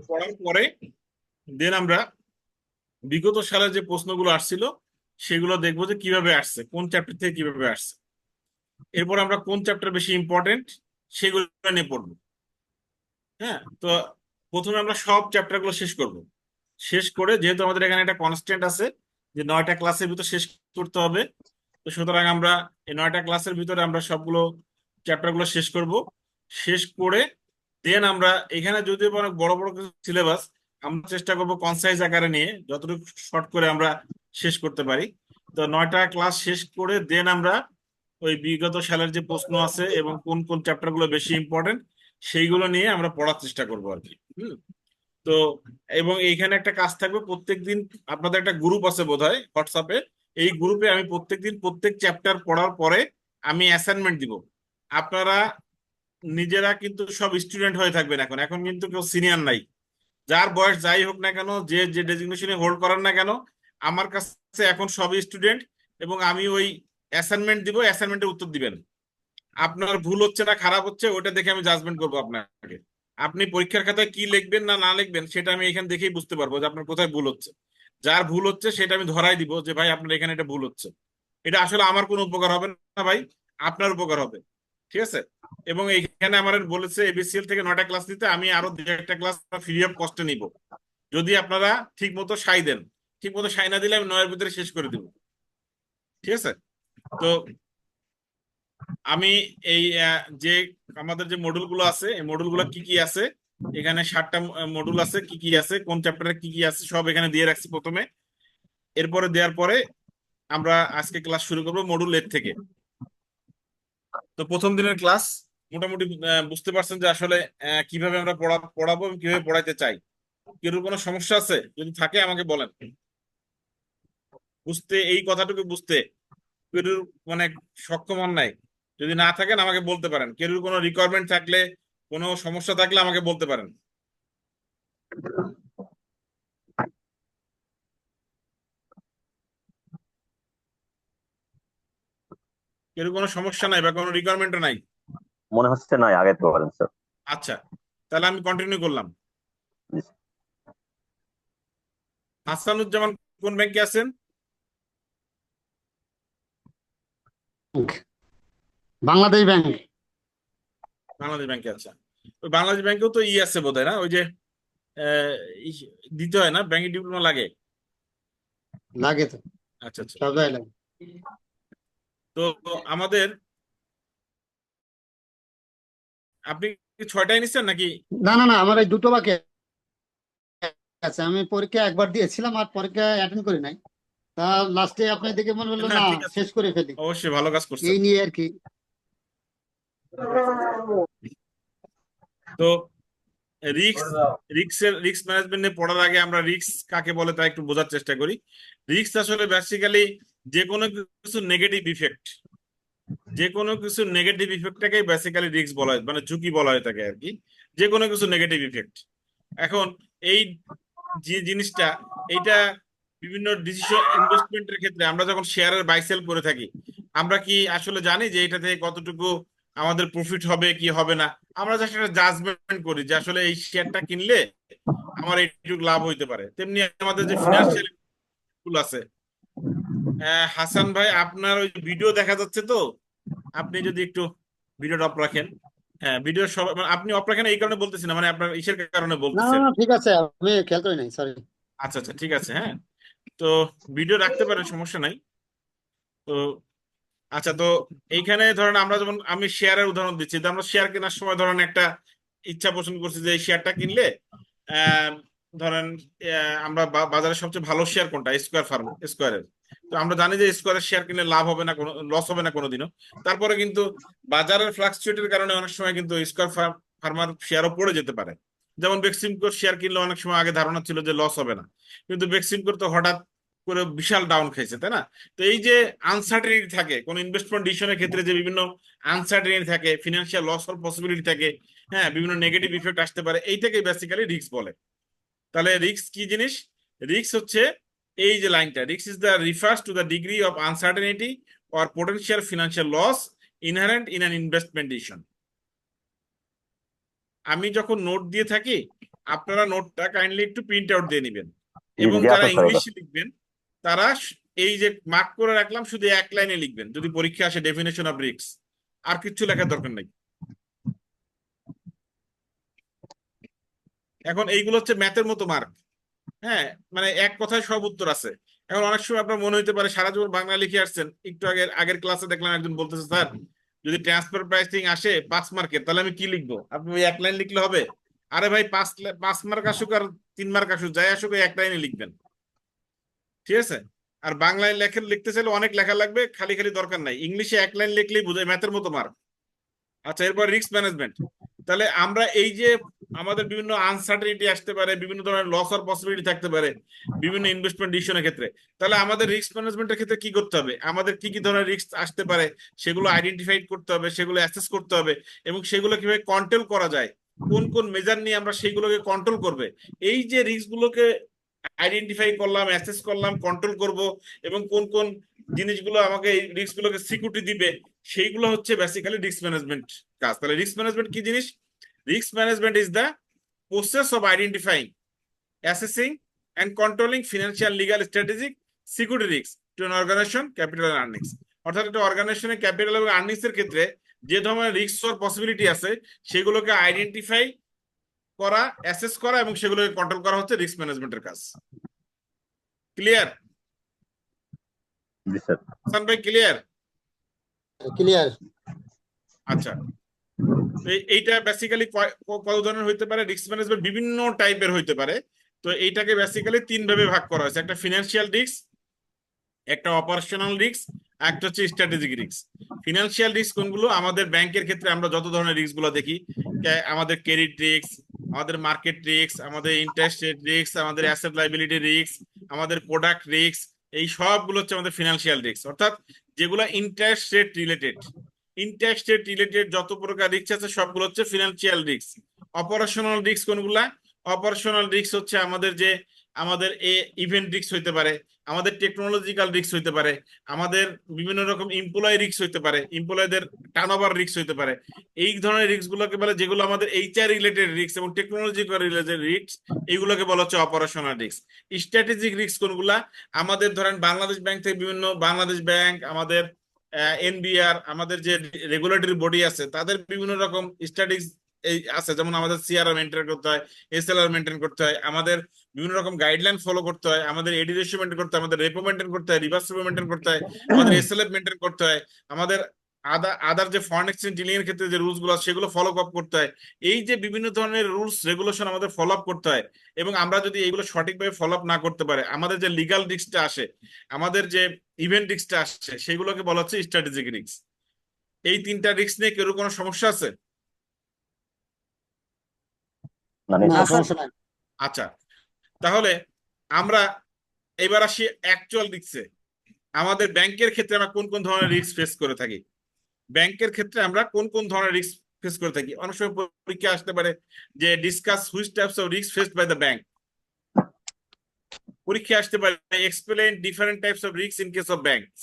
পড়ার পরে দেন আমরা বিগত সালের যে প্রশ্নগুলো আসছিল সেগুলো দেখবো যে কিভাবে আসছে, কোন চ্যাপ্টার থেকে কিভাবে আসছে। এরপর আমরা কোন চ্যাপ্টার বেশি ইম্পর্টেন্ট সেগুলো নিয়ে পড়বো। হ্যাঁ, তো প্রথমে আমরা সব চ্যাপ্টার গুলো শেষ করব। শেষ করে যেহেতু আমাদের এখানে একটা কনস্ট্যান্ট আছে যে 9টা ক্লাসের ভিতর শেষ করতে হবে, তো সুতরাং আমরা এই 9টা ক্লাসের ভিতরে আমরা সবগুলো চ্যাপ্টার গুলো শেষ করব। শেষ করে দেন আমরা এখানে যদিও অনেক বড় বড় সিলেবাস, আমরা চেষ্টা করব কনসাইজ আকারে নিয়ে যতটুকু শর্ট করে আমরা শেষ করতে পারি। তো 9টা ক্লাস শেষ করে দেন আমরা ওই বিগত সালের যে প্রশ্ন আছে এবং কোন কোন চ্যাপ্টার গুলো বেশি ইম্পর্টেন্ট সেইগুলো নিয়ে আমরা পড়ার চেষ্টা করবো আর কি। তো এবং এইখানে একটা কাজ থাকবে প্রত্যেকদিন। আপনাদের একটা গ্রুপ আছে বোধহয় হোয়াটসঅ্যাপে, এই গ্রুপে আমি প্রত্যেকদিন প্রত্যেক চ্যাপ্টার পড়ার পরে আমি অ্যাসাইনমেন্ট দিব। আপনারা নিজেরা কিন্তু সব স্টুডেন্ট হয়ে থাকবেন, এখন এখন কিন্তু কেউ সিনিয়র নাই। যার বয়স যাই হোক না কেন, যে যে ডেজিগনেশনে হোল্ড করেন না কেন, আমার কাছে এখন সবই স্টুডেন্ট। এবং আমি ওই অ্যাসাইনমেন্ট দিব, অ্যাসাইনমেন্টের উত্তর দিবেন। আপনার ভুল হচ্ছে না খারাপ হচ্ছে ওটা দেখে আমি জাজমেন্ট করবো আপনাকে। আপনি পরীক্ষার খাতায় কি লিখবেন না না লিখবেন সেটা আমি এখানে দেখেই বুঝতে পারবো যে আপনার কোথায় ভুল হচ্ছে। যার ভুল হচ্ছে সেটা আমি ধরাই দিব যে ভাই আপনার এখানে এটা ভুল হচ্ছে। এটা আসলে আমার কোনো উপকার হবে না ভাই, আপনার উপকার হবে। ঠিক আছে? এবং এইখানে আমার বলেছে এবিসিএল থেকে 9টা ক্লাস নিতে, আমি আরো 2-1টা ক্লাস ফ্রি অফ কস্টে নিব যদি আপনারা ঠিক মতো সাই দেন। ঠিক মতো সাই না দিলে আমি 9এর ভিতরে শেষ করে দিব। ঠিক আছে? তো আমি এই যে আমাদের যে মডিউল গুলো আছে এই মডিউল গুলো কি কি আছে, এখানে 7টা মডিউল আছে, কি কি আছে কোন চ্যাপ্টারে কি কি আছে সব এখানে দিয়ে রাখছি প্রথমে। এরপরে দেওয়ার পরে আমরা আজকে ক্লাস শুরু করবো মডিউল 1 থেকে। তো প্রথম দিনের ক্লাস মোটামুটি বুঝতে পারছেন যে আসলে কিভাবে আমরা পড়াবো এবং কিভাবে পড়াইতে চাই। কেউ কোনো সমস্যা আছে যদি থাকে আমাকে বলেন। বুঝতে এই কথাটুকু বুঝতে কেউ মানে সক্ষম হন নাই, যদি না থাকেন আমাকে বলতে পারেন। কেউ কোনো রিকোয়ারমেন্ট থাকলে, কোনো সমস্যা থাকলে আমাকে বলতে পারেন। কেউ কোনো সমস্যা নাই বা কোনো রিকোয়ারমেন্টও নাই? মনে হচ্ছে নাই, আগে তো বলেন স্যার। আচ্ছা, তাহলে আমি কন্টিনিউ করলাম। হাসানুজ্জামান কোন ব্যাংকে আছেন? বাংলাদেশ ব্যাংক। বাংলাদেশ ব্যাংকে। আচ্ছা, ওই বাংলাদেশ ব্যাংকেও তো আছে বোধহয় না, ওই যে আহ, দিতে হয় না, ব্যাংকের ডিপ্লোমা লাগে। লাগে তো, আচ্ছা আচ্ছা। সব জায়গায় লাগে। তো আমাদের, আপনি কি 6টায় নিচ্ছেন নাকি? না না না, আমার এই দুটো বাকি আছে। আমি পরীক্ষা একবার দিয়েছিলাম আর পরীক্ষা অ্যাটেন্ড করি নাই। তা লাস্টে আপনার দিকে মনে হলো না না, ঠিক আছে, শেষ করে ফেলি, অবশ্যই ভালো কাজ করছেন। এই নিয়ে আর কি। তো রিক্স রিক্স ম্যানেজমেন্ট নিয়ে পড়ার আগে আমরা রিক্স কাকে বলে তা একটু বোঝার চেষ্টা করি। রিক্স আসলে বেসিক্যালি যে কোনো কিছু নেগেটিভ ইফেক্ট, যে কোনো কিছু নেগেটিভ ইফেক্টটাকেই বেসিক্যালি রিস্ক বলা হয়, মানে ঝুঁকি বলা হয়ে থাকে আর কি। যে কোনো কিছু নেগেটিভ ইফেক্ট। এখন এই যে জিনিসটা, এইটা বিভিন্ন ডিসিশন ইনভেস্টমেন্টের ক্ষেত্রে আমরা যখন শেয়ারের বাই সেল করে থাকি, আমরা কি আসলে জানি যে এটা থেকে কতটুকু আমাদের প্রফিট হবে কি হবে না? আমরা জাস্ট একটা জাজমেন্ট করি যে আসলে এই শেয়ারটা কিনলে আমার এইটুকু লাভ হইতে পারে। তেমনি আমাদের যে ফিনান্সিয়াল গুলো আছে। হাসান ভাই আপনার ওই ভিডিও দেখা যাচ্ছে তো, আপনি যদি একটু ভিডিওটা অফ রাখেন। হ্যাঁ, ভিডিও সব মানে আপনি অফ রাখেন এই কারণে বলতেছি না, মানে আপনার ইসের কারণে না বলতেছি না আর না, কি। ঠিক আছে, আমি খেয়াল করি নাই, সরি। আচ্ছা আচ্ছা ঠিক আছে। হ্যাঁ, তো ভিডিও রাখতে পারেন, সমস্যা নাই। তো আচ্ছা, তো এইখানে ধরেন আমরা যেমন আমি শেয়ারের উদাহরণ দিচ্ছি, তো আমরা শেয়ার কেনার সময় ধরেন একটা ইচ্ছা পোষণ করছি যে এই শেয়ারটা কিনলে আহ, ধরেন আমরা বাজারের সবচেয়ে ভালো শেয়ার কোনটা, স্কোয়ারের। তো আমরা জানি যে স্কোয়ারের শেয়ার কিনলে লাভ হবে না, কোনো লস হবে না কোনোদিনও। তারপরে কিন্তু বাজারের ফ্লাকচুয়েটের কারণে অনেক সময় কিন্তু স্কোয়ার ফার্মার শেয়ারও পড়ে যেতে পারে। যেমন বেক্সিমকোর শেয়ার কিনলে অনেক সময় আগে ধারণা ছিল যে লস হবে না, কিন্তু বেক্সিমকোর তো হঠাৎ করে বিশাল ডাউন খাইছে, তাই না? তো এই যে আনসার্টেনিটি থাকে কোন ইনভেস্টমেন্ট ডিসিশনের ক্ষেত্রে, যে বিভিন্ন আনসার্টেনিটি থাকে, ফিনান্সিয়াল লস হওয়ার পসিবিলিটি থাকে, হ্যাঁ, বিভিন্ন নেগেটিভ ইফেক্ট আসতে পারে, এইটাকে বেসিক্যালি রিস্ক বলে। তাহলে রিস্ক কি জিনিস? রিস্ক হচ্ছে এই যে লাইনটা, risk is the refers to the degree of uncertainty or potential financial loss inherent in an investment decision. আমি যখন নোট দিয়ে থাকি, আপনারা নোটটা কাইন্ডলি একটু প্রিন্ট আউট দিয়ে নেবেন, এবং জি যারা আছে স্যার ওটা। ইংলিশে লিখবেন তারা এই যে মার্ক করে রাখলাম শুধু এক লাইনে লিখবেন যদি পরীক্ষা আসে, ডেফিনেশন অফ রিস্ক, আর কিচ্ছু লেখার দরকার নাই। এখন এইগুলো হচ্ছে ম্যাথের মতো মার্ক। হ্যাঁ, মানে এক কথায় সব উত্তর আছে। এখন অনেক সময় আপনার মনে হইতে পারে সারা জীবন বাংলা লিখে আসছেন, একটু আগের ক্লাসে দেখলাম একজন বলতেছে স্যার যদি ট্রান্সফার প্রাইসিং আসে 5 মার্কের তাহলে আমি কি লিখবো? আপনি ওই এক লাইন লিখলে হবে? আরে ভাই, 5 মার্ক আসুক আর 3 মার্ক আসুক, যাই আসুক ওই এক লাইনে লিখবেন, ঠিক আছে? আর বাংলায় লিখতে চাইলে অনেক লেখা লাগবে, খালি খালি দরকার নাই, ইংলিশে এক লাইন লিখলেই বোঝায়, ম্যাথের মতো মার্ক। আচ্ছা, এরপর রিস্ক ম্যানেজমেন্ট। তাহলে আমরা এই যে আমাদের বিভিন্ন আনসার্টেনিটি আসতে পারে, বিভিন্ন ধরনের লস আর পসিবিলিটি থাকতে পারে বিভিন্ন ইনভেস্টমেন্ট ডিসিশনের ক্ষেত্রে, তাহলে আমাদের রিস্ক ম্যানেজমেন্টের ক্ষেত্রে কি করতে হবে? আমাদের কি কি ধরনের রিস্ক আসতে পারে সেগুলো আইডেন্টিফাই করতে হবে, সেগুলো অ্যাসেস করতে হবে, এবং সেগুলো কিভাবে কন্ট্রোল করা যায়, কোন কোন মেজার নিয়ে আমরা সেইগুলোকে কন্ট্রোল করবে। এই যে রিস্ক গুলোকে আইডেন্টিফাই করলাম, অ্যাসেস করলাম, কন্ট্রোল করব, এবং কোন কোন জিনিসগুলো আমাকে এই রিস্ক গুলোকে সিকিউরিটি দিবে, সেইগুলো হচ্ছে বেসিক্যালি রিস্ক ম্যানেজমেন্ট কাজ। তাহলে রিস্ক ম্যানেজমেন্ট কি জিনিস? Risk management is the process of identifying, assessing and controlling financial, legal, strategic security risk to an organization capital and earnings. অর্থাৎ একটা অর্গানাইজেশনের ক্যাপিটাল এবং আর্নিংস এর ক্ষেত্রে যে ধরনের রিস্ক হওয়ার পসিবিলিটি আছে সেগুলোকে আইডেন্টিফাই করা, অ্যাসেস করা, এবং সেগুলোকে কন্ট্রোল করা হচ্ছে রিস্ক ম্যানেজমেন্টের কাজ। ক্লিয়ার? জি স্যার। হাসান ভাই, ক্লিয়ার? ক্লিয়ার। আচ্ছা, এইটা বেসিক্যালি কত ধরনের হইতে পারে? রিস্ক ম্যানেজমেন্ট বিভিন্ন টাইপের হইতে পারে। তো এইটাকে বেসিক্যালি 3 ভাবে ভাগ করা হয়েছে: একটা ফিনান্সিয়াল রিস্ক, একটা অপারেশনাল রিস্ক, একটা হচ্ছে স্ট্র্যাটেজিক রিস্ক। ফিনান্সিয়াল রিস্ক কোনগুলো? আমাদের ব্যাংকের ক্ষেত্রে আমরা যত ধরনের রিস্ক গুলো দেখি, আমাদের ক্রেডিট রিস্ক, আমাদের মার্কেট রিস্ক, আমাদের ইন্টারেস্ট রেট রিস্ক, আমাদের অ্যাসেট লাইবিলিটি রিস্ক, আমাদের প্রোডাক্ট রিস্ক, এই সবগুলো হচ্ছে আমাদের ফিনান্সিয়াল রিস্ক। অর্থাৎ যেগুলো interest rate related, interest rate related যত প্রকার রিস্ক আছে সবগুলো হচ্ছে ফিনান্সিয়াল রিস্ক। অপারেশনাল রিস্ক কোনগুলা? অপারেশনাল রিস্ক হচ্ছে আমাদের ইভেন্ট রিস্ক হইতে পারে, আমাদের টেকনোলজিক্যাল রিস্ক হইতে পারে, আমাদের বিভিন্ন রকম এমপ্লয় রিস্ক হইতে পারে, এমপ্লয়ীদের টার্নওভার রিস্ক হইতে পারে। এই ধরনের রিস্ক গুলোকে বলে, যেগুলো আমাদের এইচআর রিলেটেড রিস্ক এবং টেকনোলজিক্যাল রিলেটেড রিস্ক, এইগুলোকে বলা হচ্ছে অপারেশনাল রিস্ক। স্ট্র্যাটেজিক রিস্ক কোনগুলা? আমাদের ধরেন বাংলাদেশ ব্যাংক থেকে বিভিন্ন, বাংলাদেশ ব্যাংক, আমাদের এনবিআর, আমাদের যে রেগুলেটরি বডি আছে তাদের বিভিন্ন রকম স্ট্যাটিক্স এই আছে, যেমন আমাদের সিআরআর মেনটেন করতে হয়, এসএলআর মেনটেন করতে হয়, আমাদের বিভিন্ন রকম গাইডলাইন ফলো করতে হয়, আমাদের এডি রেশিও মেনটেন করতে হয়, আমাদের রেপো মেনটেন করতে হয়, রিভার্স রেপো মেনটেন করতে হয়, আমাদের এসএলএফ মেনটেন করতে হয়, আমাদের আদার যে ফরেন এক্সচেঞ্জ ডিলিং এর ক্ষেত্রে যে রুলস গুলো আছে সেগুলো ফলো আপ করতে হয়। এই যে বিভিন্ন ধরনের রুলস রেগুলেশন আমাদের ফলো আপ করতে হয়, এবং আমরা যদি এইগুলো সঠিকভাবে ফলো আপ না করতে পারে আমাদের যে লিগাল রিস্কটা আসে, আমাদের যে ইভেন্ট রিস্কটা আসছে, সেগুলোকে বলা হচ্ছে স্ট্র্যাটেজিক রিস্ক। এই 3টা রিস্ক নিয়ে কেউ কোনো সমস্যা আছে? না নেই না, স্যার। সমস্যা নাই। আচ্ছা, তাহলে আমরা এবার আসি অ্যাকচুয়াল রিস্কে। আমাদের ব্যাংকের ক্ষেত্রে আমরা কোন কোন ধরনের রিস্ক ফেস করে থাকি? ব্যাংকের ক্ষেত্রে আমরা কোন কোন ধরনের রিস্ক ফেস করে থাকি? অনেক সময় পরীক্ষা আসতে পারে যে discuss which types of risk faced by the bank. পরীক্ষা আসতে পারে explain different types of risk in case of banks.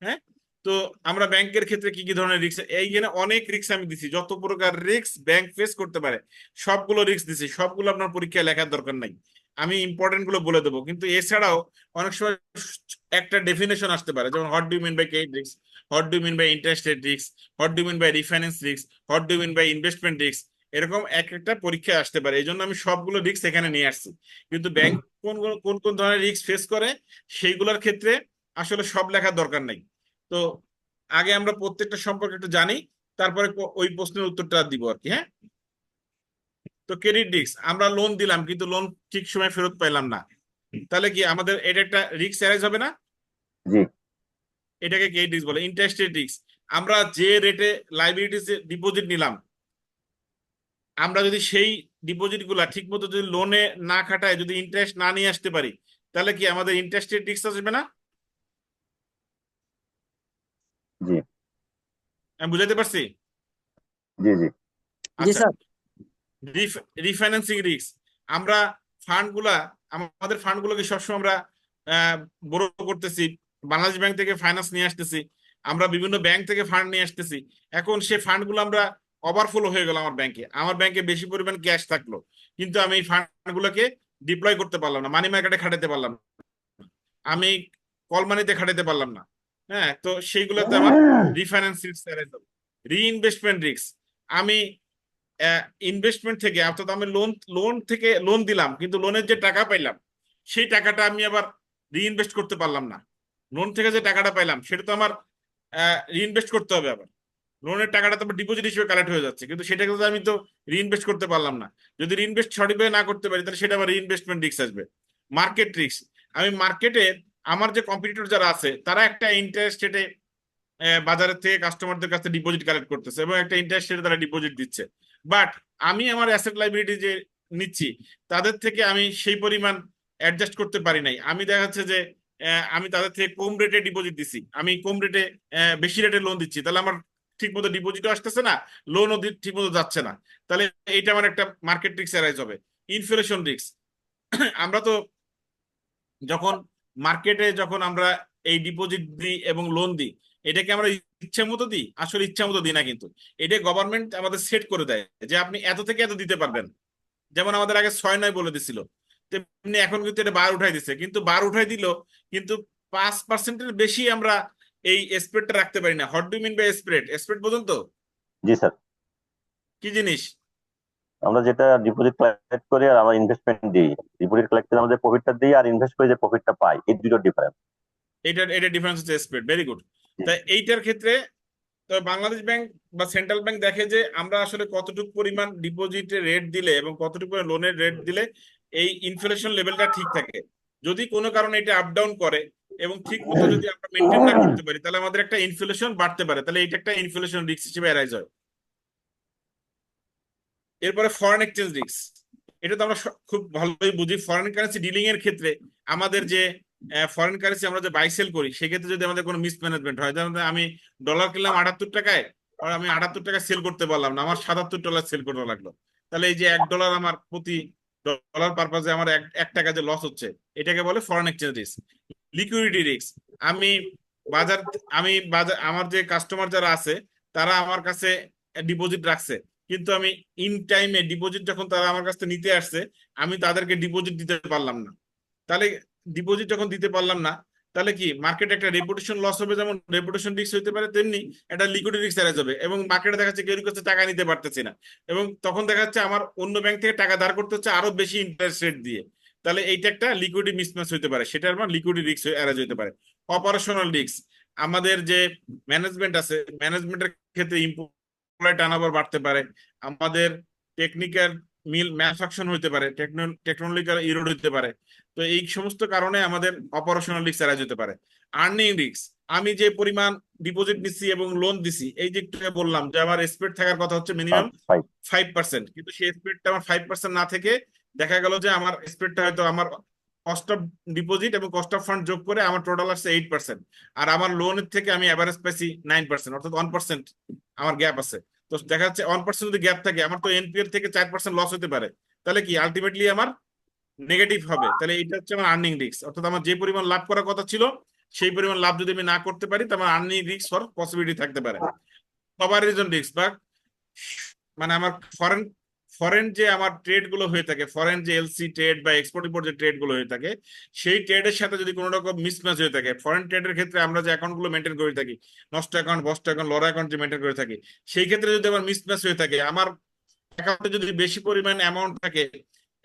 হ্যাঁ, তো আমরা ব্যাংকের ক্ষেত্রে কি কি ধরনের রিস্ক, এইখানে অনেক রিস্ক আমি দিছি, যত প্রকার রিস্ক ব্যাংক ফেস করতে পারে সবগুলো রিস্ক দিছি, সবগুলো আপনার পরীক্ষায় লেখার দরকার নাই, আমি ইম্পর্টেন্ট গুলো বলে দেবো। কিন্তু এছাড়াও অনেক সময় একটা ডেফিনেশন আসতে পারে, যেমন what do mean by credit risk, what do mean by interest rate risk, what do mean by refinance risk, what do mean by investment risk. এরকম এক একটা পরীক্ষায় আসতে পারে, এই জন্য আমি সবগুলো রিস্ক এখানে নিয়ে আসছি। কিন্তু ব্যাংক কোন কোন কোন ধরনের রিস্ক ফেস করে সেইগুলোর ক্ষেত্রে আসলে সব লেখার দরকার নাই। তো আগে আমরা প্রত্যেকটা সম্পর্কে একটু জানি, তারপরে ওই প্রশ্নের উত্তরটা দিব আর কি। হ্যাঁ, তো ক্রেডিট রিস্ক, আমরা লোন দিলাম কিন্তু লোন ঠিক সময় ফেরত পাইলাম না, তাহলে কি আমাদের এটা একটা রিস্ক অ্যারাইজ হবে না? জি। এটাকে ক্রেডিট রিস্ক বলে। ইন্টারেস্ট রেট রিস্ক, আমরা যে রেটে লাইবিলিটিস ডিপোজিট নিলাম, আমরা যদি সেই ডিপোজিট গুলা ঠিক মতো যদি লোনে না খাটায়, যদি ইন্টারেস্ট না নিয়ে আসতে পারি, তাহলে কি আমাদের ইন্টারেস্ট রেট রিস্ক আসবে না? জি। আমি বুঝাতে পারছি? জি। জি। জি আচ্ছা, স্যার। রিফাইন্যান্সিং রিস্ক, আমরা আমাদের ফান্ড গুলোকে সবসময় আমরা বড় করতেছি, বাংলাদেশ ব্যাংক থেকে ফাইন্যান্স নিয়ে আসতেছি, আমরা বিভিন্ন ব্যাংক থেকে ফান্ড নিয়ে আসতেছি। এখন সে ফান্ড গুলো আমরা ওভারফ্লো হয়ে গেল আমার ব্যাংকে বেশি পরিমাণ ক্যাশ থাকলো, কিন্তু আমি এই ফান্ডগুলোকে ডিপ্লয় করতে পারলাম না, মানি মার্কেটে খাটাতে পারলাম না, আমি কল মানিতে খাটাতে পারলাম না। হ্যাঁ, তো সেইগুলোতে আমার রিফাইন্যান্স রিস্ক অ্যারাইজ হবে। রিইনভেস্টমেন্ট রিস্ক, আমি ইনভেস্টমেন্ট থেকে অর্থাৎ আমি লোন দিলাম, কিন্তু লোনের যে টাকা পাইলাম সেই টাকাটা আমি আবার রিইনভেস্ট করতে পারলাম না। লোন থেকে যে টাকাটা পাইলাম সেটা তো আমার রিইনভেস্ট করতে হবে আবার। লোনের টাকাটা তো ডিপোজিট হিসেবে কালেক্ট হয়ে যাচ্ছে, কিন্তু সেটাকে তো আমি তো রিইনভেস্ট করতে পারলাম না। যদি রিইনভেস্ট সঠিকভাবে না করতে পারি তাহলে সেটা আবার রিইনভেস্টমেন্ট রিস্ক আসবে। মার্কেট রিস্ক, আমি মার্কেটে আমার যে কম্পিটিটর যারা আছে তারা একটা ইন্টারেস্ট রেটে বাজারের থেকে কাস্টমারদের কাছে ডিপোজিট কালেক্ট করতেছে এবং একটা ইন্টারেস্ট রেটে তারা ডিপোজিট দিচ্ছে, বাট আমি আমার অ্যাসেট লাইবিলিটি যে নিচ্ছি তাদের থেকে আমি সেই পরিমাণ অ্যাডজাস্ট করতে পারি নাই। আমি দেখা যাচ্ছে যে আমি তাদের থেকে কম রেটে ডিপোজিট দিচ্ছি, আমি কম রেটে বেশি রেটে লোন দিচ্ছি, তাহলে আমার ঠিক মতো ডিপোজিটও আসতেছে না, লোনও ঠিক মতো যাচ্ছে না, তাহলে এইটা আমার একটা মার্কেট রিস্ক অ্যারাইজ হবে। ইনফ্লেশন রিস্ক, আমরা তো যখন মার্কেটে যখন আমরা এই ডিপোজিট দিই এবং লোন দিই, এটাকে আমরা ইচ্ছা মতো দিই? আসলে ইচ্ছা মতো দিই না, কিন্তু এটা গভর্নমেন্ট আমাদের সেট করে দেয় যে আপনি এত থেকে এত দিতে পারবেন। যেমন আমাদের আগে 6-9 বলে দিছিল, তেমনি এখন কিন্তু এটা 12 উঠাই দিচ্ছে, কিন্তু 12 উঠাই দিল, কিন্তু 5%-এর বেশি আমরা এই স্প্রেডটা রাখতে পারি না। What do mean by spread? Spread বোঝেন তো জি স্যার। কি জিনিস? আমরা যেটা ডিপোজিট কালেক্ট করি আর আমরা ইনভেস্টমেন্ট দিই, ডিপোজিট কালেক্ট করে আমাদের প্রফিটটা দিই আর ইনভেস্ট করে যে প্রফিটটা পাই, এই দুটোর ডিফারেন্স। এটা ডিফারেন্স হচ্ছে স্প্রেড। Very good. তাই এইটার ক্ষেত্রে তো বাংলাদেশ ব্যাংক বা সেন্ট্রাল ব্যাংক দেখে যে আমরা আসলে কতটুকু পরিমাণ ডিপোজিটের রেট দিলে এবং কতটুকু লোনের রেট দিলে এই ইনফ্লেশন লেভেলটা ঠিক থাকে। যদি কোনো কারণে এটা আপ ডাউন করে এবং ঠিক মতো যদি আমরা মেনটেন না করতে পারি তাহলে আমাদের একটা ইনফ্লেশন বাড়তে পারে, তাহলে এটা একটা ইনফ্লেশন রিস্ক হিসেবে অ্যারাইজ হয়। এরপরে ফরেন এক্সচেঞ্জ রিস্ক, এটা তো আমরা খুব ভালোই বুঝি। ফরেন কারেন্সি ডিলিং এর ক্ষেত্রে আমাদের যে ফরেন কারেন্সি আমরা যে বাই সেল করি সেক্ষেত্রে যদি আমাদের কোনো মিসম্যানেজমেন্ট হয়, যেমন আমি ডলার কিনলাম 78 টাকায়, আর আমি 78 টাকা সেল করতে পারলাম না, আমার $77 সেল করতে লাগলো, তাহলে এই যে $1 আমার প্রতি ডলার পারপাজে আমার এক টাকা যে লস হচ্ছে, এটাকে বলে foreign exchange risk. Liquidity risk, আমি বাজার বাজার আমার যে কাস্টমার যারা আছে তারা আমার কাছে ডিপোজিট রাখছে, কিন্তু আমি ইন টাইমে ডিপোজিট যখন তারা আমার কাছে নিতে আসছে আমি তাদেরকে ডিপোজিট দিতে পারলাম না, তাহলে ডিপোজিট যখন দিতে পারলাম না তাহলে কি মার্কেটে একটা রেপুটেশন লস হবে, যেমন রেপুটেশন রিস্ক হতে পারে, তেমনি একটা লিকুইডিটি রিস্ক অ্যারাইজ হবে এবং মার্কেটে দেখা যাচ্ছে কেউ কাছে টাকা নিতে পারতেছি না এবং তখন দেখা যাচ্ছে আমার অন্য ব্যাংক থেকে টাকা ধার করতে হচ্ছে আরো বেশি ইন্টারেস্ট রেট দিয়ে, তাহলে এইটা একটা লিকুইডিটি মিসম্যাচ হতে পারে, সেটার মানে লিকুইডিটি রিস্ক অ্যারাইজ হতে পারে। অপারেশনাল রিস্ক, আমাদের যে ম্যানেজমেন্ট আছে ম্যানেজমেন্টের ক্ষেত্রে এমপ্লয় টার্নওভার বাড়তে পারে, আমাদের টেকনিক্যাল মিল ম্যানুফ্যাকচার হতে পারে, টেকনোলজিক্যাল ইরোড হতে পারে, তো এই সমস্ত কারণে আমাদের অপারেশনাল রিস্ক অ্যারাইজ হতে পারে। আর্নিং রিস্ক, আমি যে পরিমাণ ডিপোজিট দিচ্ছি এবং লোন দিছি, এই যে একটু আগে বললাম যে আমার স্প্রেড থাকার কথা হচ্ছে মিনিমাম 5%, কিন্তু সেই স্প্রেডটা আমার 5% না থেকে দেখা গেল যে আমার স্প্রেডটা হয়তো আমার কস্ট অফ ডিপোজিট এবং কস্ট অফ ফান্ড যোগ করে আমার টোটাল আসছে 8%, আর আমার লোনের থেকে আমি অ্যাভারেজ পাইছি 9%, অর্থাৎ 1% আমার গ্যাপ আছে। তো দেখা যাচ্ছে 1% যদি গ্যাপ থাকে আমার তো এনপিএল থেকে 4% লস হতে পারে, তাহলে কি আলটিমেটলি আমার নেগেটিভ হবে, তাহলে এটা হচ্ছে আমার আর্নিং রিস্ক। অর্থাৎ আমার যে পরিমাণ লাভ করার কথা ছিল সেই পরিমাণ লাভ যদি আমি না করতে পারি তাহলে আর্নিং রিস্ক হওয়ার পসিবিলিটি থাকতে পারে। কভারেজন রিস্ক বা মানে আমার ফরেন ফরেন যে আমার ট্রেড গুলো হয়ে থাকে, ফরেন যে এলসি ট্রেড বা এক্সপোর্ট ইম্পোর্ট যে ট্রেড গুলো হয়ে থাকে, সেই ট্রেডের সাথে যদি কোনো রকম মিসম্যাচ হয়ে থাকে, ফরেন ট্রেডের ক্ষেত্রে আমরা যে অ্যাকাউন্ট গুলো মেনটেন করে থাকি, নষ্ট অ্যাকাউন্ট, বস্ট অ্যাকাউন্ট, লড়া অ্যাকাউন্ট যে মেনটেন করে থাকি, সেই ক্ষেত্রে যদি আমার মিসম্যাচ হয়ে থাকে, আমার অ্যাকাউন্টে যদি বেশি পরিমাণ অ্যামাউন্ট থাকে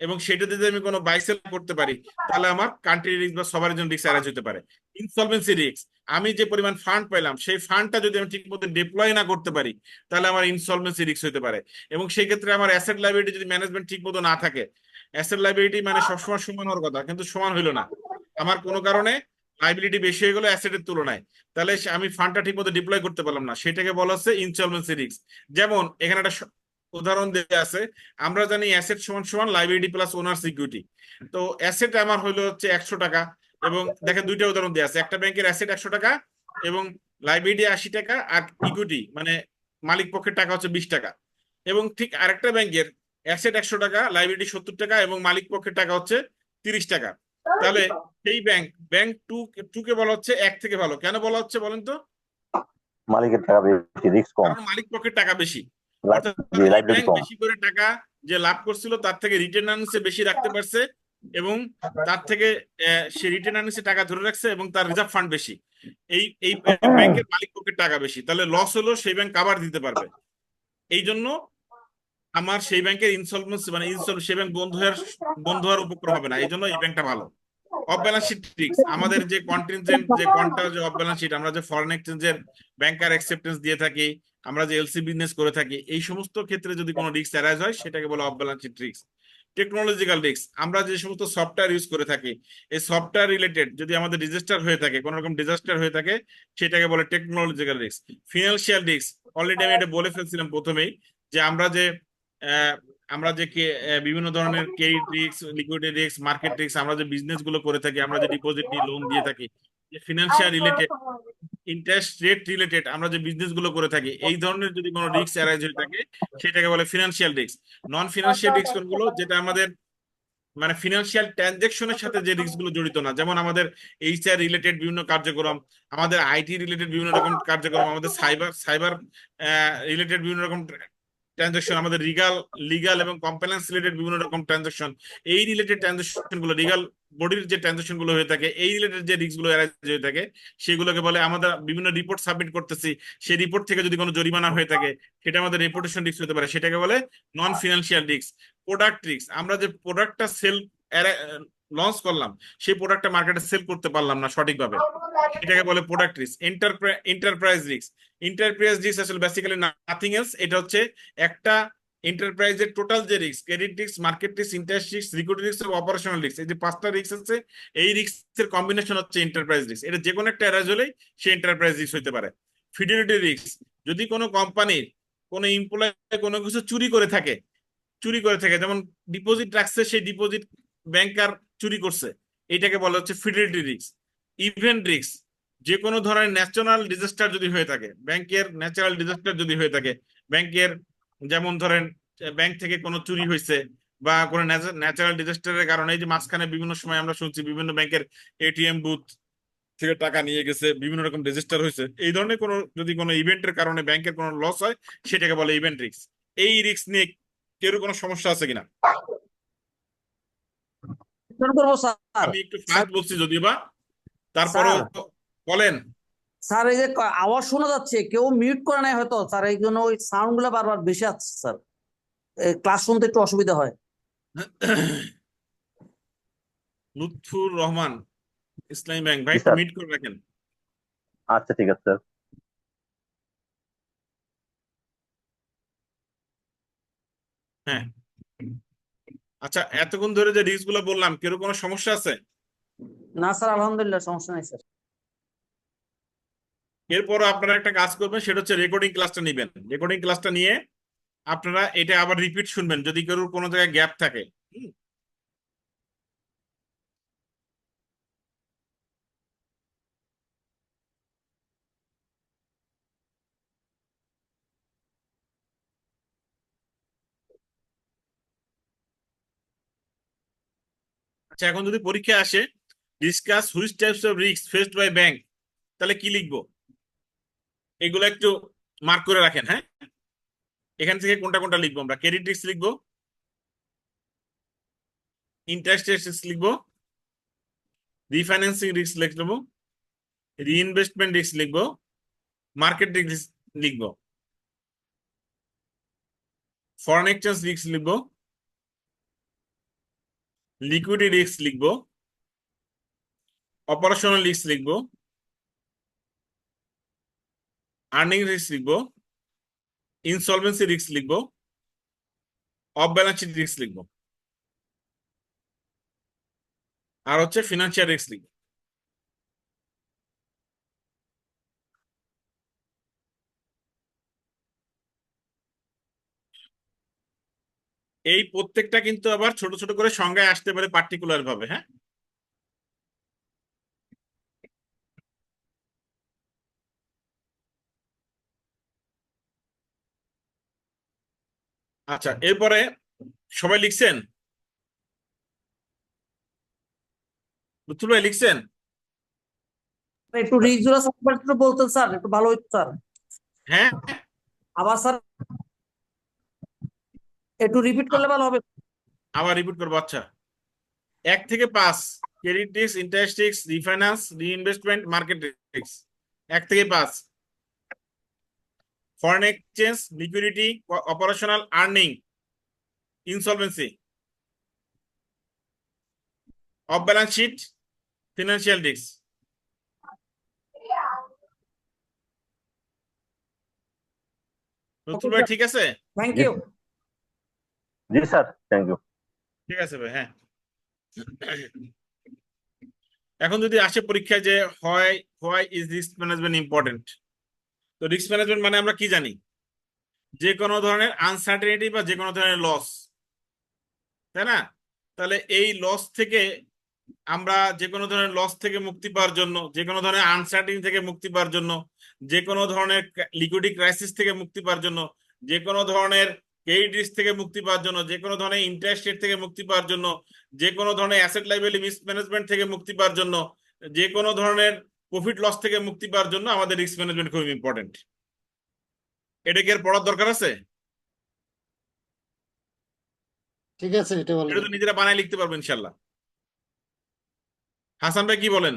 এবং সেটাতে যদি আমি কোনো বাই সেল করতে পারি তাহলে আমার কান্ট্রি রিস্ক বা সভারেজন রিস্ক অ্যারাইজ হতে পারে। ইনসলভেন্সি রিস্ক, আমি যে পরিমাণ ফান্ড পেলাম সেই ফান্ডটা যদি আমি ঠিক মতো ডিপ্লয় না করতে পারি তাহলে আমার ইনসলভেন্সি রিস্ক হতে পারে এবং সেই ক্ষেত্রে আমার অ্যাসেট লাইবিলিটি যদি ম্যানেজমেন্ট ঠিক মতো না থাকে, অ্যাসেট লাইবিলিটি মানে সবসময় সমান হওয়ার কথা কিন্তু সমান হইলো না, আমার কোনো কারণে লাইবিলিটি বেশি হয়ে গেলো অ্যাসেটের তুলনায়, তাহলে আমি ফান্ডটা ঠিক মতো ডিপ্লয় করতে পারলাম না, সেটাকে বলা হচ্ছে ইনসলভেন্সি রিস্ক। যেমন এখানে একটা উদাহরণ দেওয়া আছে, আমরা জানি অ্যাসেট সমান সমান লাইবিলিটি প্লাস ওনার্স ইকুইটি। তো অ্যাসেট আমার হইলো হচ্ছে 100 টাকা এবং দেখেন দুইটা উদাহরণ দেওয়া আছে, একটা ব্যাংকের অ্যাসেট 100 টাকা এবং লাইবিলিটি 80 টাকা আর ইকুইটি মানে মালিক পক্ষের টাকা হচ্ছে 20 টাকা, এবং ঠিক আরেকটা ব্যাংকের অ্যাসেট 100 টাকা, লাইবিলিটি 70 টাকা এবং মালিক পক্ষের টাকা হচ্ছে 30 টাকা, তাহলে সেই ব্যাংক টু কে বলা হচ্ছে এক থেকে ভালো। কেন বলা হচ্ছে বলেন তো? মালিকের টাকা বেশি, রিস্ক কম। কারণ মালিক পক্ষের টাকা বেশি। অর্থাৎ জি এই লাইবিলিটি ব্যাংক কম। বেশি করে টাকা যে লাভ করছিল তার থেকে রিটেন আর্নিংসে বেশি রাখতে পারছে, এবং তার থেকে সে রিটেন আর্নিংসে টাকা ধরে রাখছে এবং তার রিজার্ভ ফান্ড বেশি। এই এই ব্যাংকের মালিক পক্ষের টাকা বেশি, তাহলে লস হলো সেই ব্যাংক কাভার দিতে পারবে। এই জন্য আমার সেই ব্যাংকের ইনসলভেন্সি মানে সেই ব্যাংক বন্ধ হওয়ার উপক্রম হবে না, এই জন্য এই ব্যাংকটা ভালো। অফ ব্যালেন্স শিট রিস্ক, আমাদের যে কন্টিনজেন্ট যে কোয়ান্টা যে অফ ব্যালেন্স শিট, আমরা যে ফরেন এক্সচেঞ্জের ব্যাংকার অ্যাকসেপ্টেন্স দিয়ে থাকি, আমরা যে এলসি বিজনেস করে থাকি, এই সমস্ত ক্ষেত্রে যদি কোনো রিস্ক অ্যারাইজ হয় সেটাকে বলে off balance sheet risk. Technological risk, আমরা যে সমস্ত সফটওয়্যার ইউজ করে থাকি, এই সফটওয়্যার রিলেটেড যদি আমাদের ডিজাস্টার হয়ে থাকে, কোনো রকম ডিজাস্টার হয়ে থাকে, সেটাকে বলে technological risk. Financial risk, already আমি এটা বলে ফেলছিলাম প্রথমেই, যে আহ, আমরা যে বিভিন্ন ধরনের credit risk, liquidity risk, market risk, আমরা যে বিজনেস গুলো করে থাকি, আমরা যে ডিপোজিট নিয়ে লোন দিয়ে থাকি, যে financial related, interest rate related আমরা যে বিজনেস গুলো করে থাকি, এই ধরনের যদি কোনো রিস্ক অ্যারাইজ হয়ে থাকে সেটাকে বলে financial risk. Non financial risk কোনগুলো, যেটা আমাদের মানে ফিনান্সিয়াল ট্রানজেকশনের সাথে যে রিস্ক গুলো জড়িত না, যেমন আমাদের এইচআর রিলেটেড বিভিন্ন কার্যক্রম, আমাদের আইটি রিলেটেড বিভিন্ন রকম কার্যক্রম, আমাদের সাইবার সাইবার রিলেটেড বিভিন্ন রকম ট্রানজাকশন, আমাদের লিগাল এবং কমপ্লায়েন্স রিলেটেড বিভিন্ন রকম ট্রানজাকশন, এই রিলেটেড ট্রানজাকশন গুলো, লিগাল বডির যে ট্রানজাকশন গুলো হয়ে থাকে, এই রিলেটেড যে রিস্ক গুলো অ্যারাইজ হয়ে থাকে, সেগুলোকে বলে, আমাদের বিভিন্ন রিপোর্ট সাবমিট করতেছি, সেই রিপোর্ট থেকে যদি কোনো জরিমানা হয়ে থাকে, সেটা আমাদের রেপুটেশন রিস্ক হতে পারে, সেটাকে বলে non financial risk. Product risk, আমরা যে প্রোডাক্টটা লঞ্চ করলাম, সেই প্রোডাক্টটা মার্কেটে সেল করতে পারলাম না সঠিকভাবে, এটাকে বলে product risk. Enterprise risk, enterprise risk আসলে বেসিক্যালি নাথিং এলস, এটা হচ্ছে একটা এন্টারপ্রাইজের টোটাল যে risk, credit risk, market risk, interest risk, security risk এবং অপারেশনাল রিস্ক, এই যে 5টা রিস্ক আছে, এই রিস্কের কম্বিনেশন হচ্ছে এন্টারপ্রাইজ রিস্ক। এটা যে কোনো একটা অ্যারাইজ হলেই সে এন্টারপ্রাইজ রিস্ক হতে পারে। ফিডিলিটি রিস্ক, যদি কোনো কোম্পানির কোনো এমপ্লয় কোনো কিছু চুরি করে থাকে, যেমন ডিপোজিট রাখছে, সেই ডিপোজিট ব্যাংকার চুরি করছে, এটাকে বলা হচ্ছে ফিডিলিটি রিস্ক। ইভেন্ট রিস্ক, যে কোনো ধরনের ন্যাচারাল ডিজাস্টার যদি হয়ে থাকে, ব্যাংকের ন্যাচারাল ডিজাস্টার যদি হয়ে থাকে, ব্যাংকের যেমন ধরেন ব্যাংক থেকে কোনো চুরি হয়েছে, বা কোনো ন্যাচারাল ডিজাস্টারের কারণে, এই যে মাঝখানে বিভিন্ন সময় আমরা শুনছি বিভিন্ন ব্যাংকের এটিএম বুথ থেকে টাকা নিয়ে গেছে, বিভিন্ন রকম ডিজাস্টার হয়েছে, এই ধরনের কোনো যদি কোনো ইভেন্টের কারণে ব্যাংকের কোনো লস হয়, সেটাকে বলে ইভেন্ট রিস্ক। এই রিস্ক নিয়ে কেউ কোনো সমস্যা আছে কিনা? রিটার্ন করবো স্যার। আমি একটু স্যার ফাস্ট বলছি যদিও বা, তারপরেও বলেন। স্যার এই যে আওয়াজ শোনা যাচ্ছে, কেউ মিউট করে নাই হয়তো স্যার, এই জন্য ওই সাউন্ড গুলো বারবার বেশি আসছে স্যার, ক্লাস শুনতে একটু অসুবিধা হয়। লুৎফুর রহমান, ইসলামী ব্যাংক, ভাই জি একটু স্যার। মিট করে রাখেন। আচ্ছা ঠিক আছে স্যার। হ্যাঁ, আচ্ছা, এতক্ষণ ধরে যে রিস্ক গুলো বললাম, কেউ কোনো সমস্যা আছে? না স্যার, আলহামদুলিল্লাহ সমস্যা নাই স্যার। এরপর আপনারা একটা কাজ করবেন, সেটা হচ্ছে রেকর্ডিং ক্লাসটা নিবেন। রেকর্ডিং ক্লাসটা নিয়ে আপনারা এটা আবার রিপিট শুনবেন যদি কেউ কোনো জায়গায় গ্যাপ থাকে। আচ্ছা, এখন যদি পরীক্ষা আসে, discuss which types of risk faced by bank, তাহলে কি লিখবো? এগুলো একটু মার্ক করে রাখেন। হ্যাঁ, এখান থেকে কোনটা কোনটা লিখবো? আমরা ক্রেডিট রিস্ক লিখবো, ইন্টারেস্ট রিস্ক লিখবো, রিফাইন্যান্সিং রিস্ক লিখবো, রিইনভেস্টমেন্ট রিস্ক লিখবো, মার্কেট রিস্ক লিখবো, ফরেন এক্সচেঞ্জ রিস্ক লিখবো, লিকুইডিটি রিস্ক লিখবো, অপারেশনাল রিস্ক লিখবো, আর্নিং রিস্ক লিখবো, ইনসলভেন্সি রিস্ক লিখবো, অফ ব্যালেন্স শিট রিস্ক লিখবো, আর হচ্ছে ফিনান্সিয়াল রিস্ক লিখবো। এই প্রত্যেকটা কিন্তু আবার ছোট ছোট করে সংজ্ঞায় আসতে পারে পার্টিকুলার ভাবে। হ্যাঁ, আচ্ছা, এরপরে সবাই লিখছেন? লুৎফুল ভাই লিখছেন? একটু রিস্ক গুলো স্যার একটু বলতেন স্যার, একটু ভালো হইতো স্যার। হ্যাঁ, আবার স্যার একটু রিপিট করলে ভালো হবে। আবার রিপিট করবো, আচ্ছা। 1 থেকে 5, credit risk, interest risk, refinance, reinvestment, market risk. 1 থেকে 5, foreign exchange, liquidity, operational earning, insolvency, off balance sheet, financial risk. Ratul ভাই ঠিক আছে? থ্যাংক জি ইউ। জি স্যার, থ্যাংক ইউ। ঠিক আছে ভাই, হ্যাঁ। এখন যদি আসে পরীক্ষায় যে why is risk management important, তো রিস্ক ম্যানেজমেন্ট মানে আমরা কি জানি? যে কোনো ধরনের আনসার্টেনিটি বা যে কোনো ধরনের লস, তাই না? তাহলে এই লস থেকে আমরা যে কোনো ধরনের লস থেকে মুক্তি পাওয়ার জন্য, যে কোনো ধরনের আনসার্টেনিটি থেকে মুক্তি পাওয়ার জন্য, যে কোনো ধরনের লিকুইডিটি ক্রাইসিস থেকে মুক্তি পাওয়ার জন্য, যে কোনো ধরনের ক্রেডিট রিস্ক থেকে মুক্তি পাওয়ার জন্য, যে কোনো ধরনের ইন্টারেস্ট রেট থেকে মুক্তি পাওয়ার জন্য, যে কোনো ধরনের অ্যাসেট লাইবিলিটি মিসম্যানেজমেন্ট থেকে মুক্তি পাওয়ার জন্য, যে কোনো ধরনের প্রফিট লস থেকে মুক্তি পাওয়ার জন্য আমাদের রিস্ক ম্যানেজমেন্ট খুব ইম্পর্টেন্ট। এটা কি আর পড়ার দরকার আছে? ঠিক আছে, এটা বলেন। এটা তো নিজেরা বানায় লিখতে পারবো ইনশাল্লাহ। হাসান ভাই কি বলেন?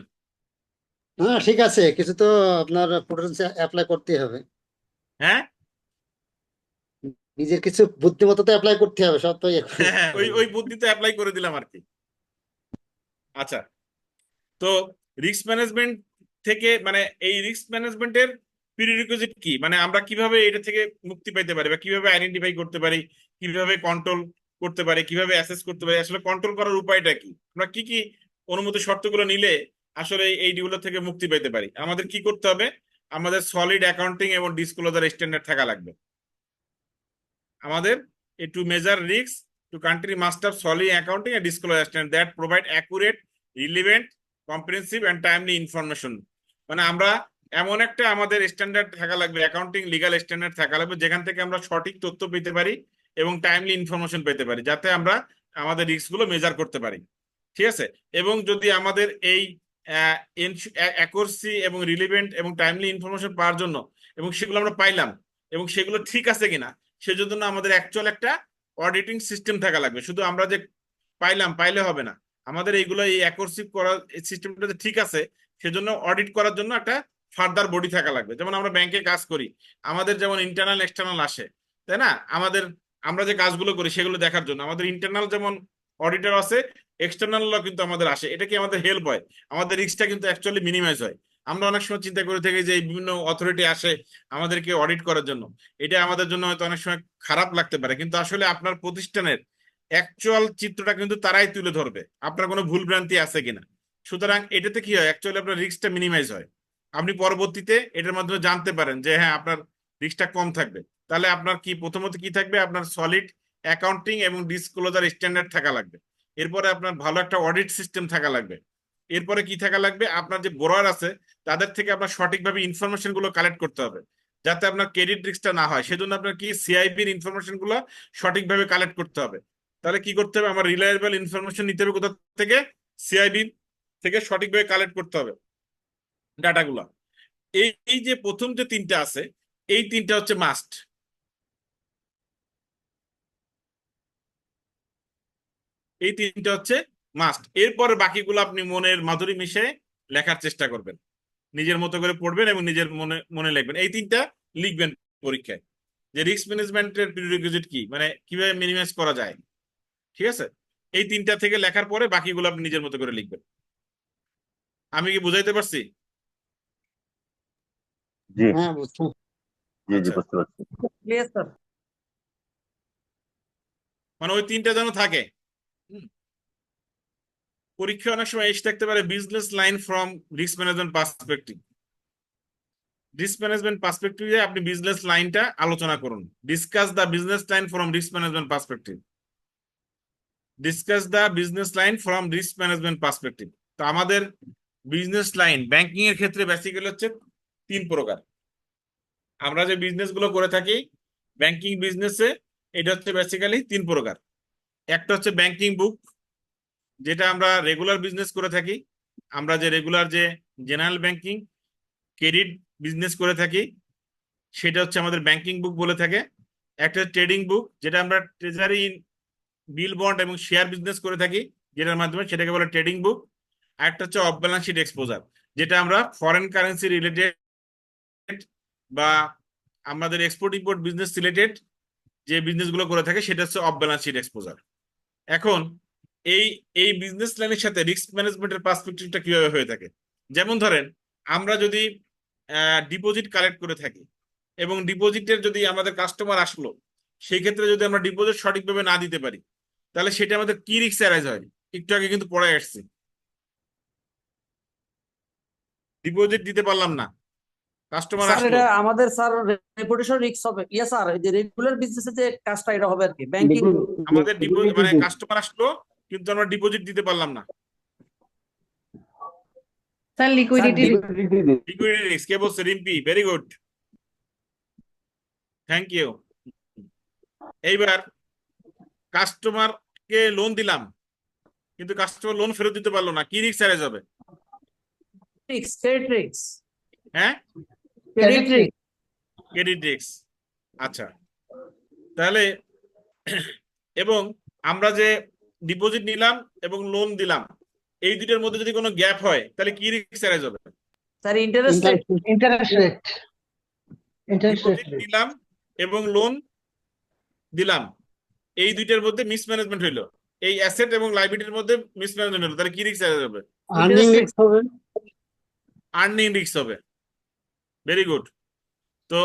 হ্যাঁ ঠিক আছে, কিছু তো আপনার পোটেনশিয়াল অ্যাপ্লাই করতে হবে, হ্যাঁ, নিজের কিছু বুদ্ধিমত্তা তো অ্যাপ্লাই করতে হবে, সব তো হ্যাঁ, ওই ওই বুদ্ধিতে অ্যাপ্লাই করে দিলাম আর কি। আচ্ছা, তো রিস্ক ম্যানেজমেন্ট থেকে মানে এই রিস্ক ম্যানেজমেন্টের প্রিরিকুইজিট কি, মানে আমরা কিভাবে এটা থেকে মুক্তি পেতে পারি বা কিভাবে আইডেন্টিফাই করতে পারি, কিভাবে কন্ট্রোল করতে পারি, কিভাবে অ্যাসেস করতে পারি, আসলে কন্ট্রোল করার উপায়টা কি, আমরা কি কি অনুমতি শর্তগুলো নিলে আসলে এইগুলো থেকে মুক্তি পেতে পারি? আমাদের কি করতে হবে? আমাদের সলিড অ্যাকাউন্টিং এবং ডিসক্লোজার স্ট্যান্ডার্ড থাকা লাগবে। আমাদের to measure risk to country must have solid accounting and disclosure standard that provide accurate, relevant, comprehensive and timely information. মানে আমরা এমন একটা আমাদের স্ট্যান্ডার্ড থাকা লাগবে, অ্যাকাউন্টিং লিগ্যাল স্ট্যান্ডার্ড থাকা লাগবে, যেখান থেকে আমরা সঠিক তথ্য পেতে পারি এবং টাইমলি ইনফরমেশন পেতে পারি, যাতে আমরা আমাদের রিস্ক গুলো মেজার করতে পারি। ঠিক আছে? এবং যদি আমাদের এই অ্যাকুরেসি এবং রিলিভেন্ট এবং টাইমলি ইনফরমেশন পাওয়ার জন্য, এবং সেগুলো আমরা পাইলাম এবং সেগুলো ঠিক আছে কিনা, সেজন্য আমাদের অ্যাকচুয়াল একটা অডিটিং সিস্টেম থাকা লাগবে। শুধু আমরা যে পাইলে হবে না, আমাদের এইগুলো এই অ্যাকুরেসি করার সিস্টেমটা যে ঠিক আছে, সেজন্য অডিট করার জন্য একটা ফার্দার বডি থাকা লাগবে। যেমন আমরা ব্যাংকে কাজ করি, আমাদের যেমন ইন্টারনাল এক্সটার্নাল আসে, তাই না? আমরা যে কাজগুলো করি সেগুলো দেখার জন্য আমাদের ইন্টারনাল যেমন অডিটর আছে, এক্সটার্নাল কিন্তু আমাদের আসে। এটা কি আমাদের হেল্প হয়, আমাদের রিস্কটা কিন্তু অ্যাকচুয়ালি মিনিমাইজ হয়। আমরা অনেক সময় চিন্তা করে থাকি যে এই বিভিন্ন অথরিটি আসে আমাদেরকে অডিট করার জন্য, এটা আমাদের জন্য হয়তো অনেক সময় খারাপ লাগতে পারে, কিন্তু আসলে আপনার প্রতিষ্ঠানের অ্যাকচুয়াল চিত্রটা কিন্তু তারাই তুলে ধরবে, আপনার কোনো ভুল ভ্রান্তি আছে কিনা। সুতরাং এটাতে কি হয়, অ্যাকচুয়ালি আপনার রিস্কটা মিনিমাইজ হয়। আপনি পরবর্তীতে এটার মাধ্যমে জানতে পারেন যে হ্যাঁ আপনার রিস্কটা কম থাকবে। তাহলে আপনার কি প্রথমত কি থাকবে, আপনার সলিড অ্যাকাউন্টিং এবং ডিসক্লোজার স্ট্যান্ডার্ড থাকা লাগবে। এরপরে আপনার ভালো একটা অডিট সিস্টেম থাকা লাগবে। এরপরে কি থাকা লাগবে, আপনার যে বোরোয়ার আছে তাদের থেকে আপনার সঠিকভাবে ইনফরমেশন গুলো কালেক্ট করতে হবে, যাতে আপনার ক্রেডিট রিস্কটা না হয়। সেজন্য আপনার কি সিআইবির ইনফরমেশন গুলো সঠিকভাবে কালেক্ট করতে হবে। তাহলে কি করতে হবে, আমার রিলায়েবল ইনফরমেশন নিতে হবে কোথা থেকে? সিআইবি থেকে সঠিকভাবে কালেক্ট করতে হবে ডাটাগুলো। এই যে প্রথম যে তিনটা আছে, এই তিনটা হচ্ছে মাস্ট। এই তিনটা হচ্ছে মাস্ট। এরপরে বাকিগুলো আপনি মনের মাধুরী মিশে লেখার চেষ্টা করবেন, নিজের মতো করে পড়বেন এবং নিজের মনে মনে লিখবেন। এই তিনটা লিখবেন পরীক্ষায়, যে রিস্ক ম্যানেজমেন্টের প্রিরিকুইজিট কি, মানে কিভাবে মিনিমাইজ করা যায়। ঠিক আছে? এই তিনটা থেকে লেখার পরে বাকিগুলো আপনি নিজের মতো করে লিখবেন। আমি কি বুঝাইতে পারছি? জি হ্যাঁ বুঝছি। জি জি, আচ্ছা, বুঝতে পারছি। Clear sir. মানে ওই তিনটা যেন থাকে। হুম। পরীক্ষা অনেক সময় এসে থাকতে পারে business line from risk management perspective. Risk management পার্সপেক্টিভে আপনি বিজনেস লাইনটা আলোচনা করুন। Discuss the business line from risk management perspective. Discuss the business line from risk management perspective. তো আমাদের বিজনেস লাইন ব্যাংকিং এর ক্ষেত্রে বেসিক্যালি হচ্ছে 3 প্রকার। আমরা যে বিজনেস গুলো করে থাকি ব্যাংকিং বিজনেসে, এটা হচ্ছে বেসিক্যালি 3 প্রকার। একটা হচ্ছে ব্যাংকিং বুক, যেটা আমরা রেগুলার বিজনেস করে থাকি। আমরা যে রেগুলার যে জেনারেল ব্যাংকিং, ক্রেডিট বিজনেস করে থাকি, সেটা হচ্ছে আমাদের ব্যাংকিং বুক বলে থাকে। একটা ট্রেডিং বুক, যেটা আমরা ট্রেজারি বিল বন্ড এবং শেয়ার বিজনেস করে থাকি, যেটার মাধ্যমে সেটাকে বলে ট্রেডিং বুক। আর একটা হচ্ছে অফ ব্যালেন্স শিট এক্সপোজার, যেটা আমরা ফরেন কারেন্সি রিলেটেড বা আমাদের এক্সপোর্ট ইম্পোর্ট বিজনেস রিলেটেড যে বিজনেস গুলো করে থাকে, সেটা হচ্ছে অফ ব্যালেন্স শিট এক্সপোজার। এখন এই এই বিজনেস লাইনের সাথে রিস্ক ম্যানেজমেন্টের পার্সপেক্টিভটা কিভাবে হয়ে থাকে, যেমন ধরেন আমরা যদি ডিপোজিট কালেক্ট করে থাকি এবং ডিপোজিটের যদি আমাদের কাস্টমার আসলো, সেই ক্ষেত্রে যদি আমরা ডিপোজিট সঠিকভাবে না দিতে পারি, তাহলে সেটা আমাদের কি রিস্ক অ্যারাইজ হয়, একটু আগে কিন্তু পড়ে আসছে। ডিপোজিট দিতে পারলাম না, কাস্টমার স্যার আসলো, এটা আমাদের স্যার রেপুটেশন রিস্ক হবে। ইয়া স্যার, এই যে রেগুলার বিজনেসে যে কাজটা এটা হবে আর কি, ব্যাংকিং। আমাদের ডিপোজিট মানে কাস্টমার আসলো কিন্তু আমরা ডিপোজিট দিতে পারলাম না, স্যার লিকুইডিটি লিকুইডিটি রিস্ক। কে বলছে? Rimpi, very good, thank you. এইবার কাস্টমারকে লোন দিলাম কিন্তু কাস্টমার লোন ফেরত দিতে পারলো না, কি রিস্ক অ্যারাইজ হবে? রিস্ক, ক্রেডিট রিস্ক, হ্যাঁ, ক্রেডিট রিস্ক। Credit risk. আচ্ছা, তাহলে এবং আমরা যে ডিপোজিট নিলাম এবং লোন দিলাম, এই দুইটার মধ্যে যদি কোনো গ্যাপ হয়, তাহলে কি রিস্ক অ্যারাইজ হবে? Sir interest rate. Interest rate deposit নিলাম এবং লোন দিলাম, এই দুইটার মধ্যে মিসম্যানেজমেন্ট হইলো, এই অ্যাসেট এবং লাইবিলিটির মধ্যে মিসম্যানেজমেন্ট হলো, তাহলে কি রিস্ক অ্যারাইজ হবে? আর্নিং রিস্ক হবে। আর্নিং রিস্ক হবে। Very good. তো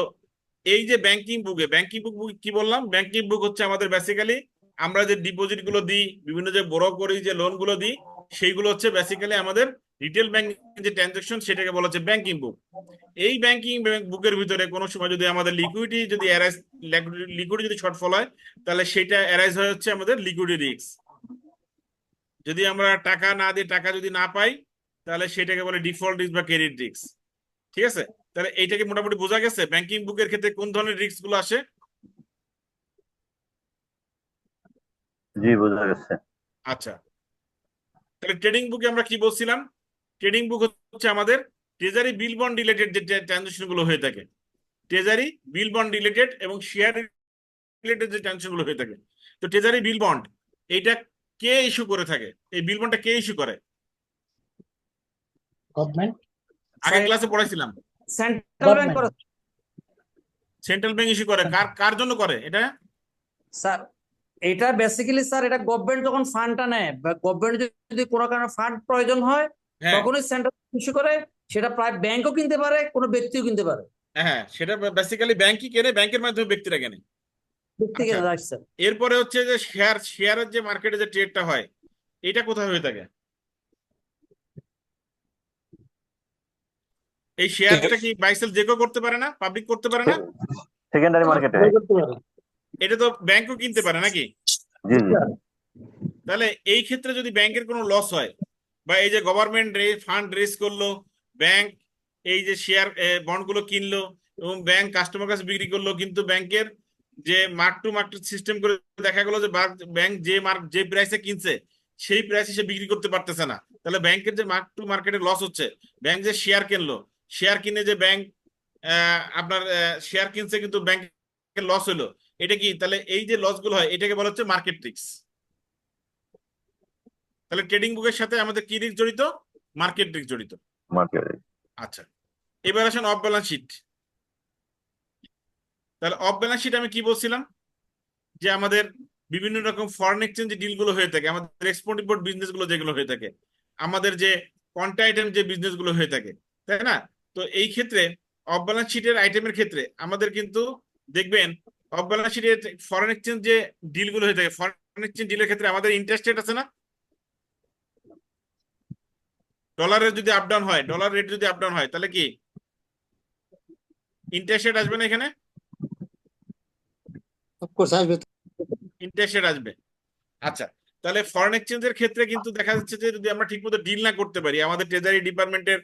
এই যে ব্যাংকিং বুক কি বললাম? ব্যাংকিং বুক হচ্ছে আমাদের বেসিক্যালি আমরা যে ডিপোজিট গুলো দিই, বিভিন্ন যে বড় করি, যে লোন গুলো দিই, সেইগুলো হচ্ছে বেসিক্যালি আমাদের রিটেল ব্যাংকিং যে ট্রানজাকশন, সেটাকে বলা হচ্ছে ব্যাংকিং বুক। এই ব্যাংকিং বুকের ভিতরে কোনো সময় যদি আমাদের লিকুইডিটি যদি শর্টফল হয়, তাহলে সেটা অ্যারাইজ হয়ে হচ্ছে আমাদের লিকুইডিটি রিস্ক। যদি আমরা টাকা না দিয়ে টাকা যদি না পাই, তাহলে সেটাকে বলে ডিফল্ট রিস্ক বা ক্রেডিট রিস্ক। ঠিক আছে, তাহলে এইটাকে মোটামুটি বোঝা গেছে ব্যাংকিং বুকের ক্ষেত্রে কোন ধরনের রিস্ক গুলো আসে। জি, বোঝা গেছে। আচ্ছা, তাহলে ট্রেডিং বুকে আমরা কি বলছিলাম? ট্রেডিং বুক হচ্ছে আমাদের ট্রেজারি বিল বন্ড রিলেটেড যে ট্রানজাকশন গুলো হয়ে থাকে, ট্রেজারি বিল বন্ড রিলেটেড এবং শেয়ার রিলেটেড যে ট্রানজাকশন গুলো হয়ে থাকে। তো ট্রেজারি বিল বন্ড, এইটা কে ইস্যু করে থাকে? এই বিল বন্ডটা কে ইস্যু করে? গভর্নমেন্ট আগের ক্লাসে পড়াইছিলাম, সেন্ট্রাল ব্যাংক করে। সেন্ট্রাল ব্যাংক ইস্যু করে। কার কার জন্য করে এটা? স্যার এটা বেসিক্যালি স্যার, এটা গভর্নমেন্ট যখন ফান্ডটা নেয়, বা গভর্নমেন্ট যদি কোনো কারণে ফান্ড প্রয়োজন হয়, হ্যাঁ তখনই সেন্ট্রাল ইস্যু করে। সেটা প্রায় ব্যাংকও কিনতে পারে, কোনো ব্যক্তিও কিনতে পারে। হ্যাঁ, সেটা বেসিক্যালি ব্যাংকই কেনে, ব্যাংকের মাধ্যমে ব্যক্তিরা কেনে। ব্যক্তিকে আচ্ছা, রাইট স্যার। এরপরে হচ্ছে যে শেয়ারের যে মার্কেটে যে ট্রেডটা হয়, এটা কোথায় হয়ে থাকে? এই শেয়ারটা কি বাইসেল যে কেউ করতে পারে না? পাবলিক করতে পারে না? সেকেন্ডারি মার্কেটে। এটা তো ব্যাংকও কিনতে পারে নাকি? জি জি। তাহলে এই ক্ষেত্রে যদি ব্যাংকের কোনো লস হয়, বা এই যে গভর্নমেন্ট ফান্ড রেজ করলো, ব্যাংক এই যে শেয়ার বন্ডগুলো কিনলো এবং ব্যাংক কাস্টমার কাছে বিক্রি করলো, কিন্তু ব্যাংকের যে মার্ক টু মার্কেট সিস্টেম করে দেখা গেলো যে ব্যাংক যে প্রাইসে কিনছে সেই প্রাইসে সে বিক্রি করতে পারতেছে না, তাহলে ব্যাংকের যে মার্ক টু মার্কেটে লস হচ্ছে। ব্যাংক যে শেয়ার কিনলো, শেয়ার কিনে যে ব্যাংক আপনার শেয়ার কিনছে কিন্তু ব্যাংকের লস হলো, এটা কি? তাহলে এই যে লস গুলো হয়, এটাকে বলা হচ্ছে মার্কেট রিস্ক। তাহলে ট্রেডিং বুকের সাথে আমাদের কি রিস্ক জড়িত? মার্কেট রিস্ক জড়িত। মার্কেটে। আচ্ছা, এবার আসেন অফ ব্যালেন্স শিট। তাহলে অফ ব্যালেন্স শিট আমি কি বলছিলাম? যে আমাদের বিভিন্ন রকম ফরেন এক্সচেঞ্জ ডিল গুলো হয়ে থাকে, আমাদের এক্সপোর্ট ইম্পোর্ট বিজনেস গুলো যেগুলো হয়ে থাকে, আমাদের যে কন্ট্রা আইটেম যে বিজনেস গুলো হয়ে থাকে, তাই না? তো এই ক্ষেত্রে অফ ব্যালেন্স শিটের আইটেমের ক্ষেত্রে আমাদের কিন্তু দেখবেন অফ ব্যালেন্স শিটের ফরেন এক্সচেঞ্জ যে ডিল গুলো হয়ে থাকে, ফরেন এক্সচেঞ্জ ডিলের ক্ষেত্রে আমাদের ইন্টারেস্ট রেট আছে না? ডলারের যদি আপ ডাউন হয়, ডলার রেট যদি আপ ডাউন হয়, তাহলে কি ইন্টারেস্ট রেট আসবে না? এখানে অফকোর্স আসবে তো। ইন্টারেস্ট রেট আসবে। আচ্ছা, তাহলে ফরেন এক্সচেঞ্জের ক্ষেত্রে কিন্তু দেখা যাচ্ছে যে যদি আমরা ঠিকমতো ডিল না করতে পারি, আমাদের ট্রেজারি ডিপার্টমেন্টের